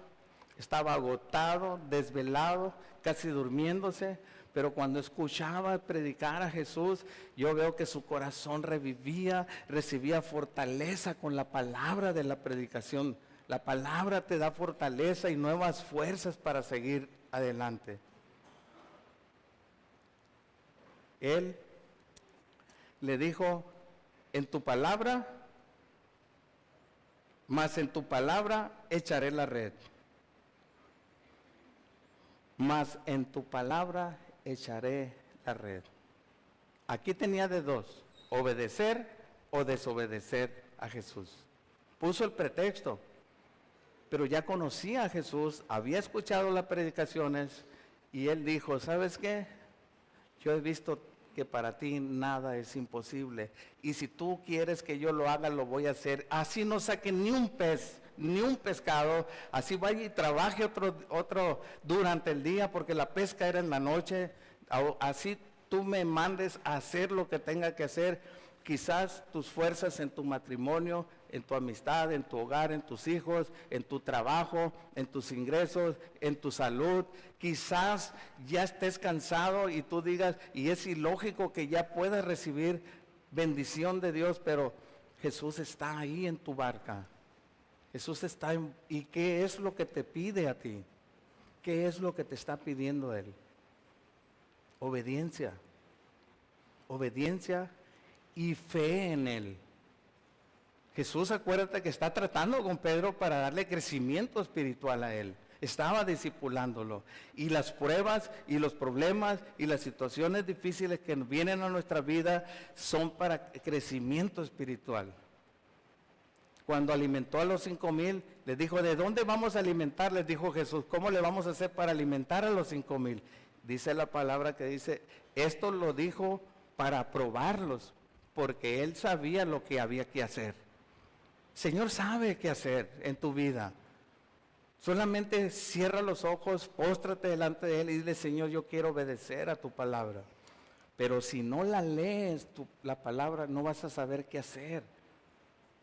Speaker 1: estaba agotado, desvelado, casi durmiéndose. Pero cuando escuchaba predicar a Jesús, yo veo que su corazón revivía, recibía fortaleza con la palabra de la predicación. La palabra te da fortaleza y nuevas fuerzas para seguir adelante. Él le dijo, en tu palabra, mas en tu palabra echaré la red. Mas en tu palabra echaré la red. Aquí tenía de dos, obedecer o desobedecer a Jesús. Puso el pretexto, pero ya conocía a Jesús, había escuchado las predicaciones y él dijo, ¿sabes qué? Yo he visto que para ti nada es imposible y si tú quieres que yo lo haga, lo voy a hacer. Así no saque ni un pez, ni un pescado, así vaya y trabaje otro durante el día, porque la pesca era en la noche, así tú me mandes a hacer lo que tenga que hacer. Quizás tus fuerzas en tu matrimonio, en tu amistad, en tu hogar, en tus hijos, en tu trabajo, en tus ingresos, en tu salud, quizás ya estés cansado y tú digas, y es ilógico que ya puedas recibir bendición de Dios, pero Jesús está ahí en tu barca. Jesús está en, ¿y qué es lo que te pide a ti? ¿Qué es lo que te está pidiendo Él? Obediencia. Obediencia y fe en Él. Jesús, acuérdate que está tratando con Pedro para darle crecimiento espiritual a él. Estaba discipulándolo. Y las pruebas y los problemas y las situaciones difíciles que vienen a nuestra vida son para crecimiento espiritual. Cuando alimentó a los 5,000, les dijo, ¿de dónde vamos a alimentar? Les dijo Jesús, ¿cómo le vamos a hacer para alimentar a los 5,000? Dice la palabra que dice, esto lo dijo para probarlos, porque Él sabía lo que había que hacer. Señor sabe qué hacer en tu vida. Solamente cierra los ojos, póstrate delante de Él y dile, Señor, yo quiero obedecer a tu palabra. Pero si no la lees, la palabra, no vas a saber qué hacer.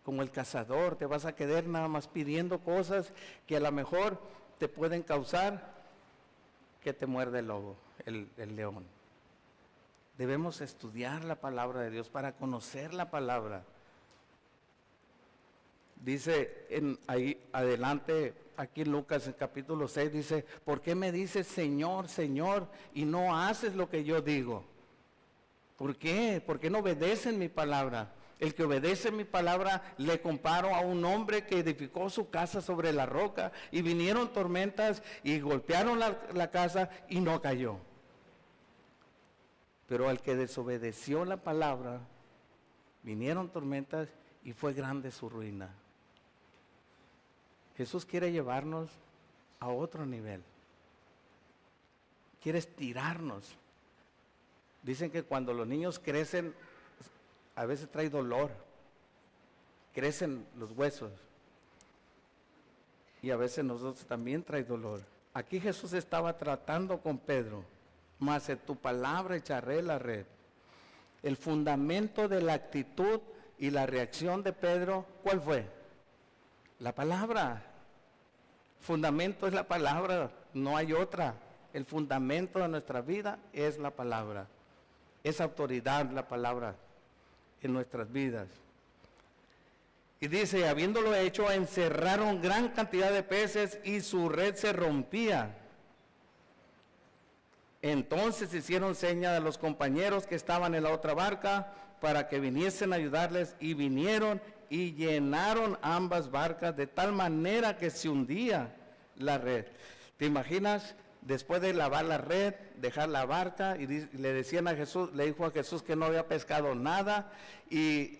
Speaker 1: Como el cazador, te vas a quedar nada más pidiendo cosas que a lo mejor te pueden causar que te muerde el lobo, el león. Debemos estudiar la palabra de Dios para conocer la palabra. Dice ahí adelante, aquí en Lucas, en capítulo 6, dice, ¿por qué me dices Señor, Señor, y no haces lo que yo digo? ¿Por qué? ¿Por qué no obedecen mi palabra? El que obedece mi palabra le comparo a un hombre que edificó su casa sobre la roca y vinieron tormentas y golpearon la casa y no cayó. Pero al que desobedeció la palabra, vinieron tormentas y fue grande su ruina. Jesús quiere llevarnos a otro nivel. Quiere estirarnos. Dicen que cuando los niños crecen, a veces trae dolor. Crecen los huesos. Y a veces nosotros también trae dolor. Aquí Jesús estaba tratando con Pedro. Mas en tu palabra echaré la red. El fundamento de la actitud y la reacción de Pedro, ¿cuál fue? La palabra. Fundamento es la palabra, no hay otra. El fundamento de nuestra vida es la palabra. Es autoridad la palabra en nuestras vidas. Y dice, habiéndolo hecho, encerraron gran cantidad de peces y su red se rompía. Entonces hicieron seña a los compañeros que estaban en la otra barca para que viniesen a ayudarles, y vinieron y llenaron ambas barcas de tal manera que se hundía la red. ¿Te imaginas? Después de lavar la red, dejar la barca, y le decían a Jesús, le dijo a Jesús que no había pescado nada, y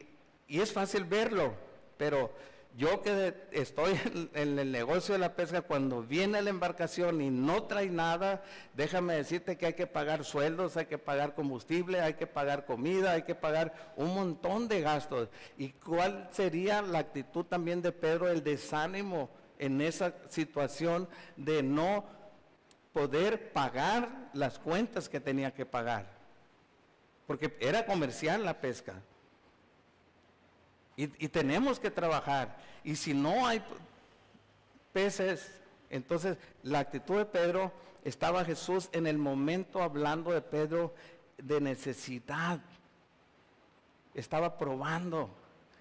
Speaker 1: es fácil verlo, pero yo que estoy en el negocio de la pesca, cuando viene la embarcación y no trae nada, déjame decirte que hay que pagar sueldos, hay que pagar combustible, hay que pagar comida, hay que pagar un montón de gastos. ¿Y cuál sería la actitud también de Pedro, el desánimo en esa situación de no poder pagar las cuentas que tenía que pagar? Porque era comercial la pesca. Y tenemos que trabajar. Y si no hay peces, entonces la actitud de Pedro, estaba Jesús en el momento hablando de Pedro de necesidad. Estaba probando.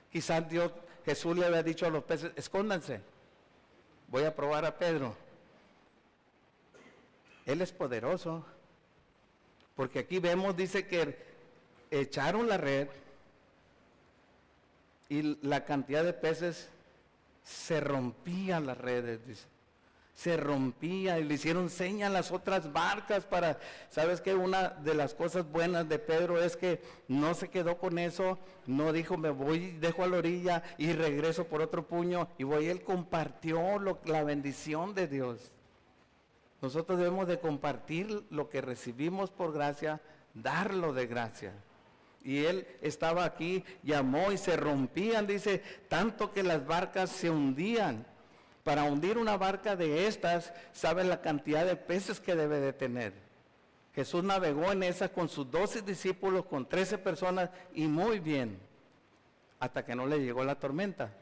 Speaker 1: Quizás Jesús le había dicho a los peces, escóndanse, voy a probar a Pedro. Él es poderoso. Porque aquí vemos, dice que echaron la red, y la cantidad de peces se rompían las redes, dice. Se rompía, y le hicieron seña a las otras barcas para, ¿sabes qué? Una de las cosas buenas de Pedro es que no se quedó con eso, no dijo me voy, dejo a la orilla y regreso por otro puño y voy. Él compartió la bendición de Dios. Nosotros debemos de compartir lo que recibimos por gracia, darlo de gracia. Y él estaba aquí, llamó y se rompían, dice, tanto que las barcas se hundían. Para hundir una barca de estas, ¿sabe la cantidad de peces que debe de tener? Jesús navegó en esa con sus 12 discípulos, con 13 personas, y muy bien, hasta que no le llegó la tormenta.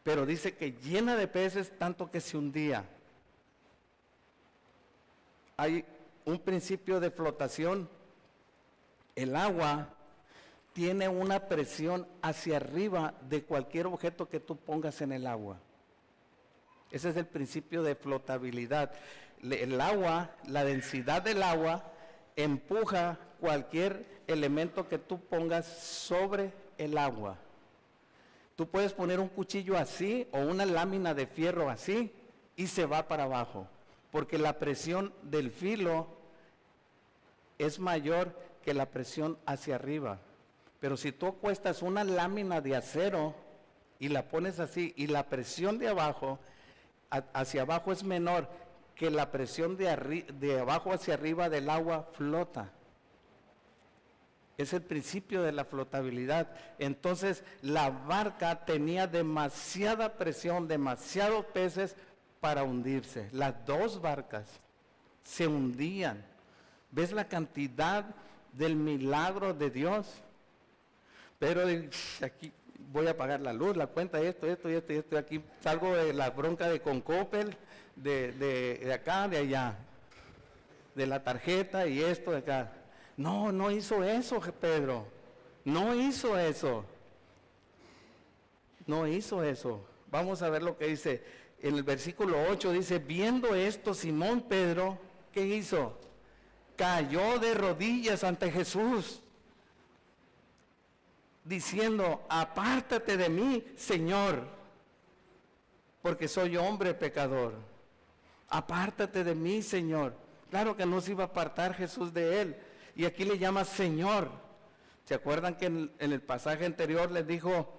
Speaker 1: Pero dice que llena de peces, tanto que se hundía. Hay un principio de flotación. El agua tiene una presión hacia arriba de cualquier objeto que tú pongas en el agua. Ese es el principio de flotabilidad. El agua, la densidad del agua, empuja cualquier elemento que tú pongas sobre el agua. Tú puedes poner un cuchillo así o una lámina de fierro así y se va para abajo, porque la presión del filo es mayor que la presión hacia arriba. Pero si tú acuestas una lámina de acero y la pones así, y la presión de abajo hacia abajo es menor que la presión de abajo hacia arriba del agua, flota. Es el principio de la flotabilidad. Entonces la barca tenía demasiada presión, demasiados peces para hundirse. Las dos barcas se hundían. ¿Ves la cantidad del milagro de Dios? Pero aquí voy a pagar la luz, la cuenta, esto, aquí salgo de la bronca de Concoppel, de acá, de allá, de la tarjeta y esto de acá. No hizo eso, Pedro, no hizo eso. Vamos a ver lo que dice, en el versículo 8 dice, viendo esto, Simón Pedro, ¿qué hizo? Cayó de rodillas ante Jesús, diciendo, apártate de mí, Señor, porque soy hombre pecador. Apártate de mí, Señor. Claro que no se iba a apartar Jesús de él. y aquí le llama Señor. ¿Se acuerdan que en el pasaje anterior les dijo,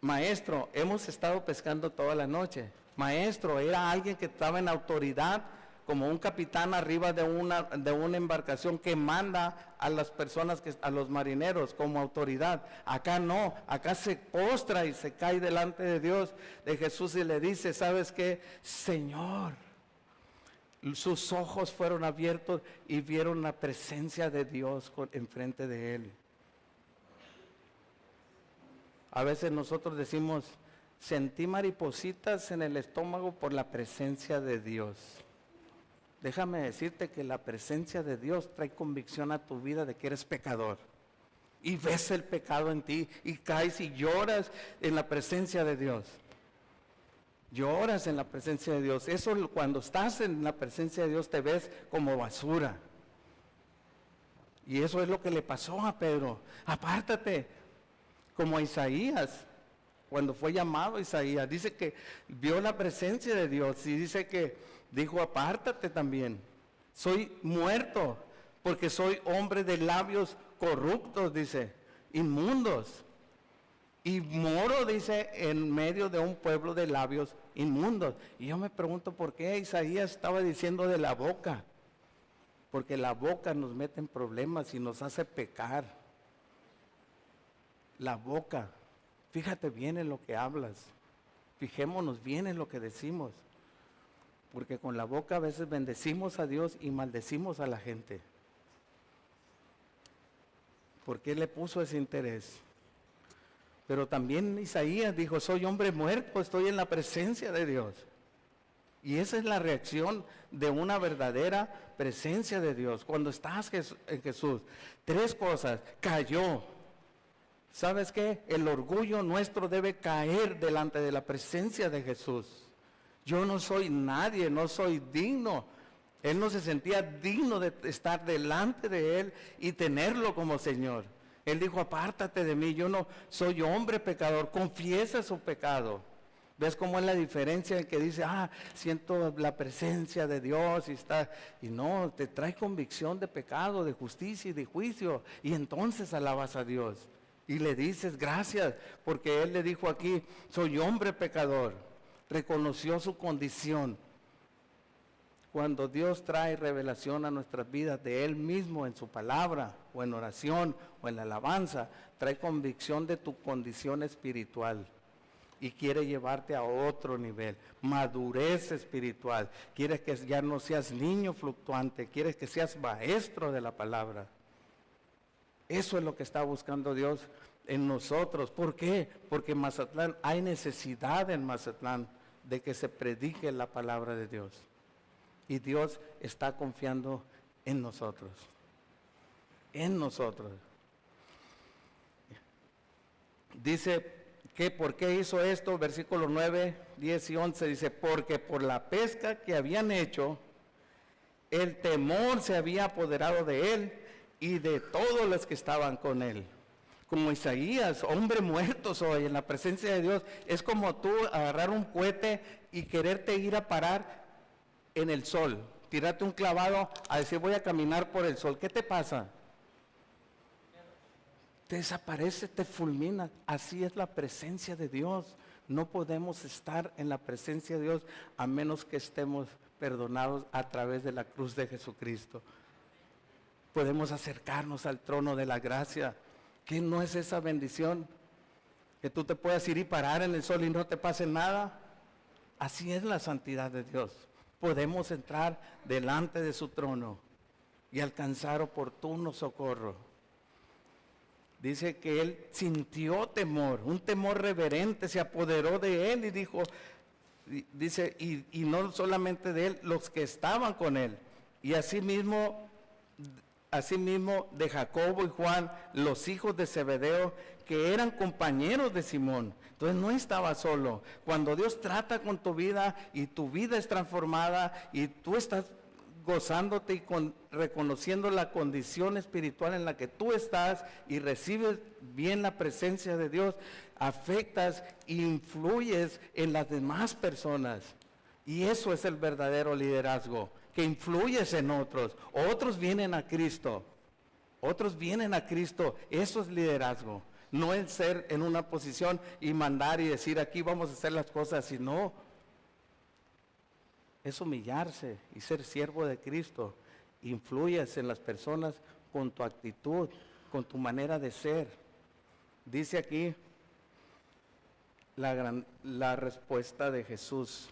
Speaker 1: maestro, hemos estado pescando toda la noche? Maestro era alguien que estaba en autoridad, como un capitán arriba de una embarcación que manda a las personas, a los marineros como autoridad. Acá no, acá se postra y se cae delante de Dios, de Jesús, y le dice, ¿sabes qué? Señor. Sus ojos fueron abiertos y vieron la presencia de Dios enfrente de él. A veces nosotros decimos, sentí maripositas en el estómago por la presencia de Dios. Déjame decirte que la presencia de Dios trae convicción a tu vida de que eres pecador. Y ves el pecado en ti y caes y lloras en la presencia de Dios. Lloras en la presencia de Dios. Eso, cuando estás en la presencia de Dios, te ves como basura. Y eso es lo que le pasó a Pedro. Apártate, como a Isaías. Cuando fue llamado Isaías, dice que vio la presencia de Dios y dice que dijo, apártate también, soy muerto porque soy hombre de labios corruptos, dice, inmundos. Y moro, dice, en medio de un pueblo de labios inmundos. Y yo me pregunto por qué Isaías estaba diciendo de la boca. Porque la boca nos mete en problemas y nos hace pecar. La boca. Fíjate bien en lo que hablas. Fijémonos bien en lo que decimos. Porque con la boca a veces bendecimos a Dios y maldecimos a la gente. ¿Por qué le puso ese interés? Pero también Isaías dijo, soy hombre muerto, estoy en la presencia de Dios. Y esa es la reacción de una verdadera presencia de Dios. Cuando estás en Jesús, 3 cosas, cayó. ¿Sabes qué? El orgullo nuestro debe caer delante de la presencia de Jesús. Yo no soy nadie, no soy digno. Él no se sentía digno de estar delante de Él y tenerlo como Señor. Él dijo, apártate de mí, yo no soy hombre pecador, confiesa su pecado. ¿Ves cómo es la diferencia en que dice, siento la presencia de Dios y no, te trae convicción de pecado, de justicia y de juicio, y entonces alabas a Dios. Y le dices gracias, porque Él le dijo aquí, soy hombre pecador. Reconoció su condición. Cuando Dios trae revelación a nuestras vidas de Él mismo en su palabra, o en oración, o en la alabanza, trae convicción de tu condición espiritual. Y quiere llevarte a otro nivel, madurez espiritual. Quiere que ya no seas niño fluctuante, quiere que seas maestro de la palabra. Eso es lo que está buscando Dios en nosotros. ¿Por qué? Porque en Mazatlán hay necesidad en Mazatlán de que se predique la palabra de Dios. Y Dios está confiando en nosotros. En nosotros. Dice que ¿por qué hizo esto? Versículos 9, 10 y 11 dice, porque por la pesca que habían hecho, el temor se había apoderado de él y de todos los que estaban con él. Como Isaías, hombre muerto soy en la presencia de Dios. Es como tú agarrar un cohete y quererte ir a parar en el sol. Tirarte un clavado a decir voy a caminar por el sol. ¿Qué te pasa? Te desaparece, te fulmina. Así es la presencia de Dios. No podemos estar en la presencia de Dios a menos que estemos perdonados a través de la cruz de Jesucristo. Podemos acercarnos al trono de la gracia. ¿Qué no es esa bendición? Que tú te puedas ir y parar en el sol y no te pase nada. Así es la santidad de Dios. Podemos entrar delante de su trono y alcanzar oportuno socorro. Dice que él sintió temor, un temor reverente se apoderó de él y dijo, dice, y no solamente de él, los que estaban con él. Y asimismo de Jacobo y Juan, los hijos de Zebedeo, que eran compañeros de Simón. Entonces no estaba solo. Cuando Dios trata con tu vida y tu vida es transformada y tú estás gozándote y reconociendo la condición espiritual en la que tú estás y recibes bien la presencia de Dios, afectas e influyes en las demás personas. Y eso es el verdadero liderazgo, que influyes en otros. Otros vienen a Cristo. Otros vienen a Cristo. Eso es liderazgo. No es ser en una posición y mandar y decir aquí vamos a hacer las cosas, sino es humillarse y ser siervo de Cristo. Influyes en las personas con tu actitud, con tu manera de ser. Dice aquí la respuesta de Jesús.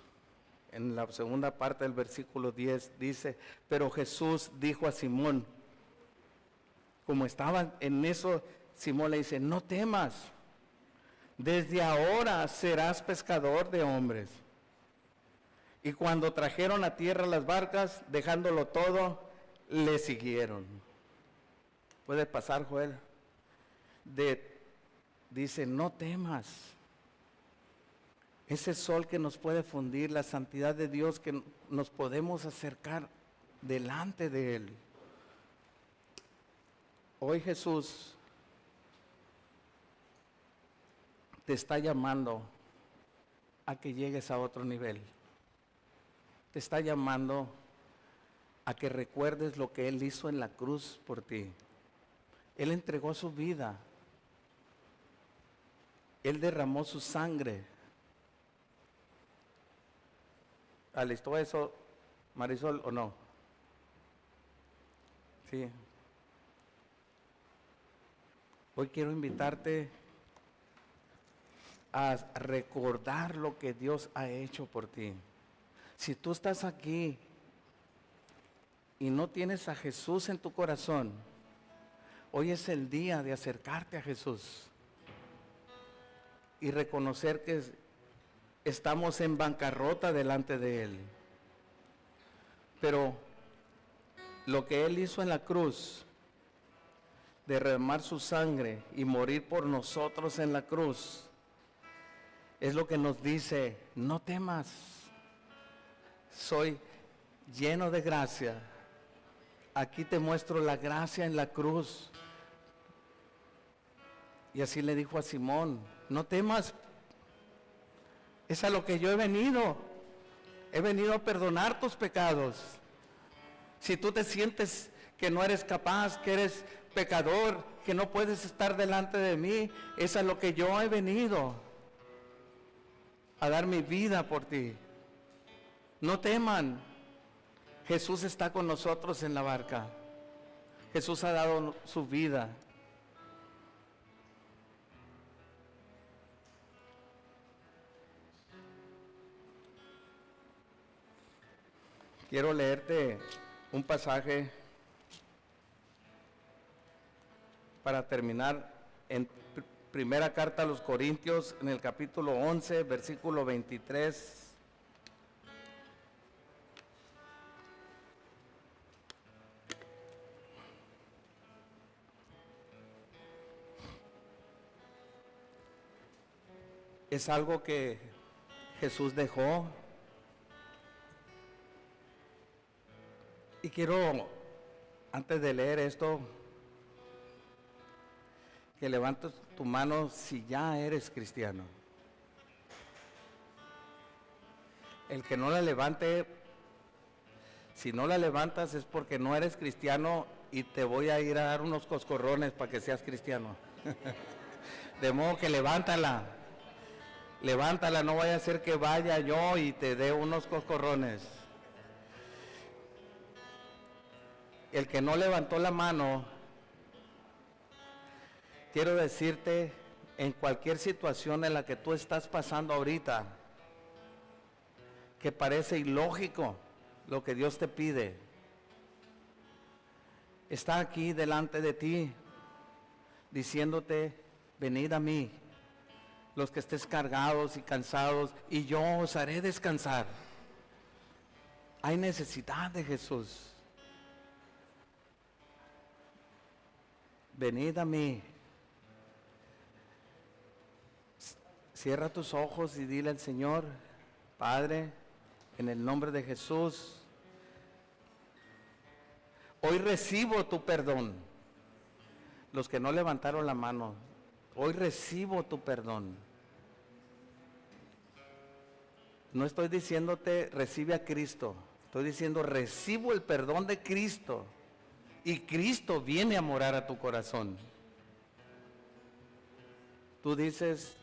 Speaker 1: En la segunda parte del versículo 10 dice, pero Jesús dijo a Simón, como estaban en eso, Simón le dice, no temas, desde ahora serás pescador de hombres. Y cuando trajeron a tierra las barcas, dejándolo todo, le siguieron. Puede pasar, Joel. Dice, no temas. Ese sol que nos puede fundir, la santidad de Dios, que nos podemos acercar delante de Él. Hoy Jesús te está llamando a que llegues a otro nivel. Te está llamando a que recuerdes lo que Él hizo en la cruz por ti. Él entregó su vida. Él derramó su sangre. ¿Alistó eso, Marisol, o no? Sí. Hoy quiero invitarte a recordar lo que Dios ha hecho por ti. Si tú estás aquí y no tienes a Jesús en tu corazón, hoy es el día de acercarte a Jesús y reconocer que estamos en bancarrota delante de Él. Pero lo que Él hizo en la cruz, derramar su sangre y morir por nosotros en la cruz, es lo que nos dice, no temas, soy lleno de gracia. Aquí te muestro la gracia en la cruz. Y así le dijo a Simón, no temas, es a lo que yo he venido a perdonar tus pecados. Si tú te sientes que no eres capaz, que eres pecador, que no puedes estar delante de mí, es a lo que yo he venido a dar mi vida por ti. No teman, Jesús está con nosotros en la barca. Jesús ha dado su vida. Quiero leerte un pasaje para terminar en primera carta a los Corintios, en el capítulo 11, versículo 23. Es algo que Jesús dejó. Y quiero, antes de leer esto, que levantes tu mano si ya eres cristiano. El que no la levante, si no la levantas es porque no eres cristiano y te voy a ir a dar unos coscorrones para que seas cristiano. De modo que levántala, no vaya a ser que vaya yo y te dé unos coscorrones. El que no levantó la mano, quiero decirte, en cualquier situación en la que tú estás pasando ahorita, que parece ilógico lo que Dios te pide, está aquí delante de ti, diciéndote, venid a mí, los que estés cargados y cansados, y yo os haré descansar. Hay necesidad de Jesús. Venid a mí. Cierra tus ojos y dile al Señor, Padre, en el nombre de Jesús, hoy recibo tu perdón. Los que no levantaron la mano, hoy recibo tu perdón. No estoy diciéndote recibe a Cristo, estoy diciendo recibo el perdón de Cristo y Cristo viene a morar a tu corazón. Tú dices,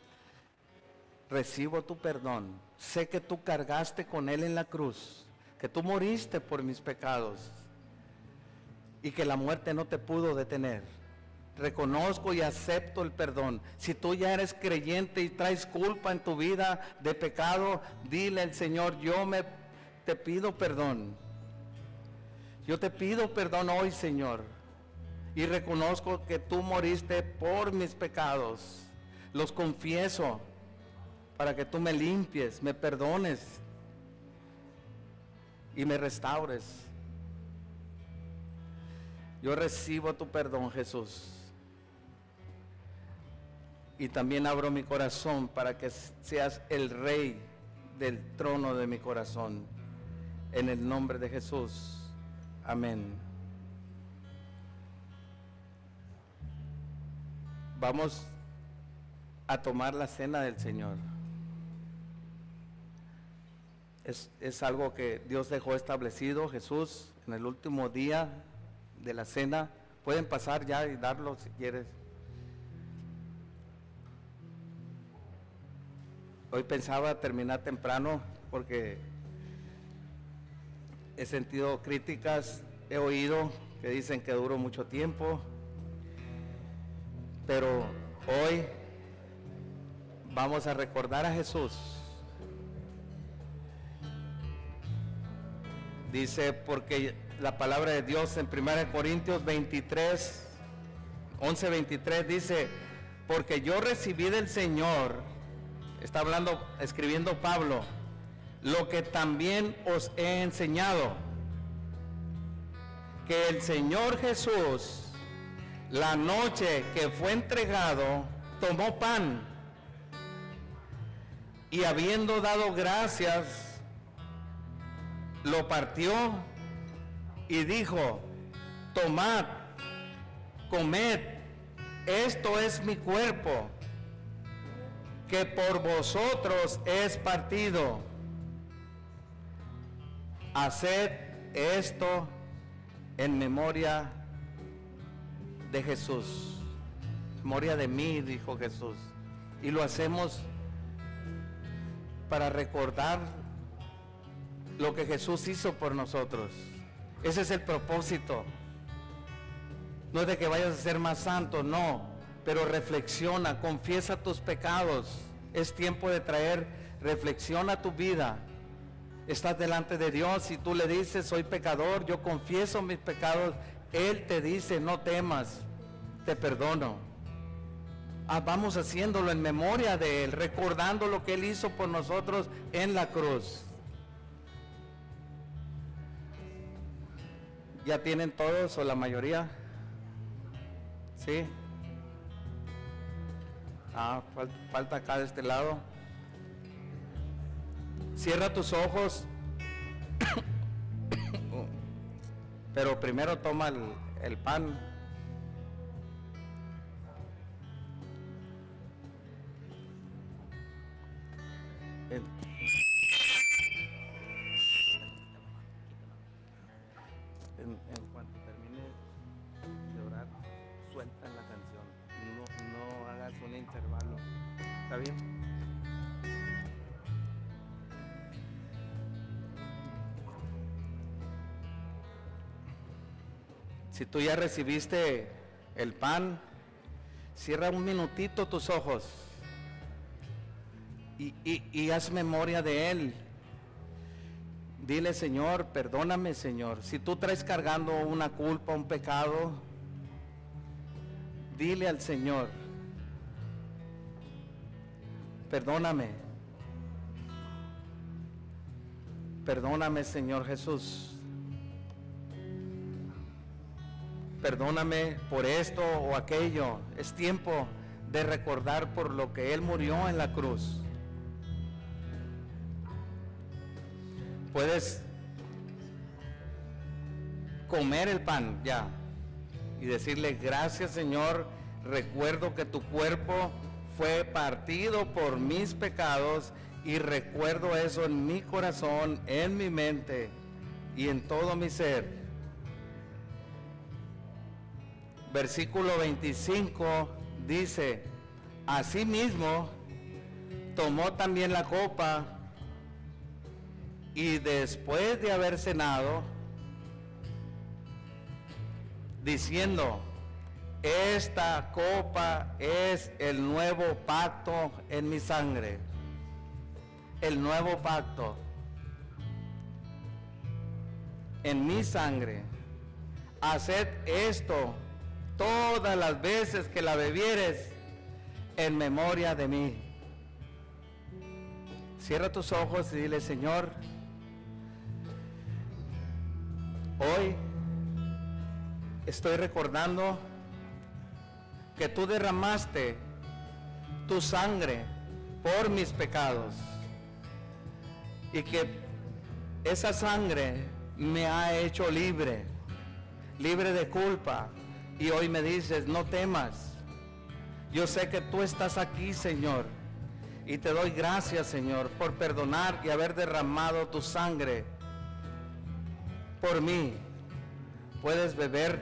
Speaker 1: recibo tu perdón, sé que tú cargaste con Él en la cruz, que tú moriste por mis pecados y que la muerte no te pudo detener. Reconozco y acepto el perdón. Si tú ya eres creyente y traes culpa en tu vida de pecado, dile al Señor, te pido perdón. Yo te pido perdón hoy, Señor, y reconozco que tú moriste por mis pecados. Los confieso para que tú me limpies, me perdones y me restaures. Yo recibo tu perdón, Jesús. Y también abro mi corazón para que seas el Rey del trono de mi corazón. En el nombre de Jesús. Amén. Vamos a tomar la cena del Señor. Es algo que Dios dejó establecido, Jesús, en el último día de la cena. Pueden pasar ya y darlo si quieres. Hoy pensaba terminar temprano porque he sentido críticas, he oído que dicen que duró mucho tiempo, pero hoy vamos a recordar a Jesús. Dice, porque la palabra de Dios en 1 Corintios 23, 11-23 dice, porque yo recibí del Señor, está escribiendo Pablo, lo que también os he enseñado, que el Señor Jesús, la noche que fue entregado, tomó pan y habiendo dado gracias, lo partió y dijo, tomad, comed, esto es mi cuerpo, que por vosotros es partido. Haced esto en memoria de Jesús. Memoria de mí, dijo Jesús. Y lo hacemos para recordar lo que Jesús hizo por nosotros. Ese es el propósito. No es de que vayas a ser más santo, no. Pero reflexiona, confiesa tus pecados. Es tiempo de traer reflexión a tu vida. Estás delante de Dios y tú le dices, soy pecador, yo confieso mis pecados. Él te dice, no temas, te perdono. Vamos haciéndolo en memoria de Él, recordando lo que Él hizo por nosotros en la cruz. ¿Ya tienen todos o la mayoría? ¿Sí? Falta acá de este lado. Cierra tus ojos. Pero primero toma el pan. En cuanto termine de orar, suelta la canción. No hagas un intervalo. ¿Está bien? Si tú ya recibiste el pan, cierra un minutito tus ojos y haz memoria de Él. Dile, Señor, perdóname, Señor. Si tú traes cargando una culpa, un pecado, dile al Señor, perdóname. Perdóname, Señor Jesús. Perdóname por esto o aquello. Es tiempo de recordar por lo que Él murió en la cruz. Puedes comer el pan ya y decirle, gracias, Señor, recuerdo que tu cuerpo fue partido por mis pecados y recuerdo eso en mi corazón, en mi mente y en todo mi ser. Versículo 25 dice, asimismo tomó también la copa y después de haber cenado, diciendo, esta copa es el nuevo pacto en mi sangre. El nuevo pacto en mi sangre. Haced esto todas las veces que la bebieres en memoria de mí. Cierra tus ojos y dile, Señor, hoy estoy recordando que tú derramaste tu sangre por mis pecados y que esa sangre me ha hecho libre, libre de culpa. Y hoy me dices, no temas. Yo sé que tú estás aquí, Señor, y te doy gracias, Señor, por perdonar y haber derramado tu sangre por mí. Puedes beber.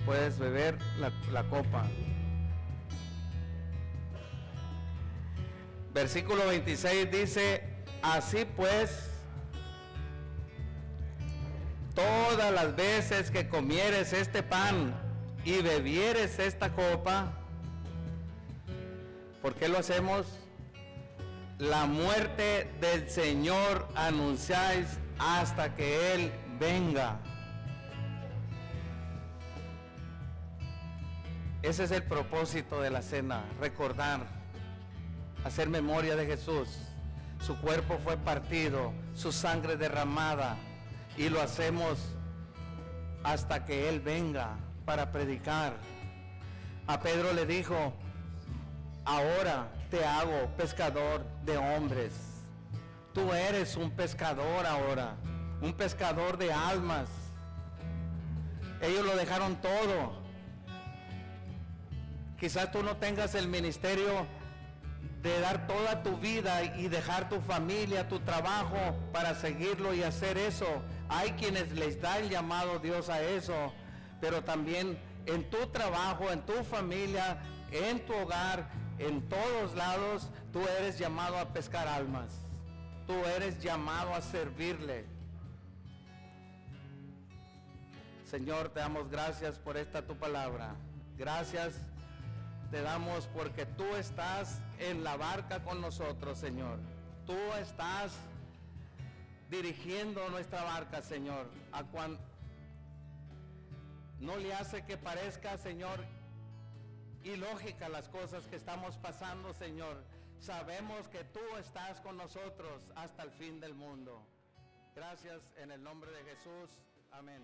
Speaker 1: Puedes beber la copa. Versículo 26 dice, así pues, todas las veces que comieres este pan y bebieres esta copa, ¿por qué lo hacemos? La muerte del Señor anunciáis hasta que Él venga. Ese es el propósito de la cena, recordar, hacer memoria de Jesús. Su cuerpo fue partido, su sangre derramada, y lo hacemos hasta que Él venga para predicar. A Pedro le dijo, ahora te hago pescador de hombres. Tú eres un pescador ahora, un pescador de almas. Ellos lo dejaron todo. Quizás tú no tengas el ministerio de dar toda tu vida y dejar tu familia, tu trabajo para seguirlo y hacer eso. Hay quienes les da el llamado Dios a eso, pero también en tu trabajo, en tu familia, en tu hogar, en todos lados, tú eres llamado a pescar almas. Tú eres llamado a servirle. Señor, te damos gracias por esta tu palabra. Gracias te damos porque tú estás en la barca con nosotros, Señor. Tú estás dirigiendo nuestra barca, Señor. A cuando no le hace que parezca, Señor, ilógica las cosas que estamos pasando, Señor. Sabemos que tú estás con nosotros hasta el fin del mundo. Gracias en el nombre de Jesús. Amén.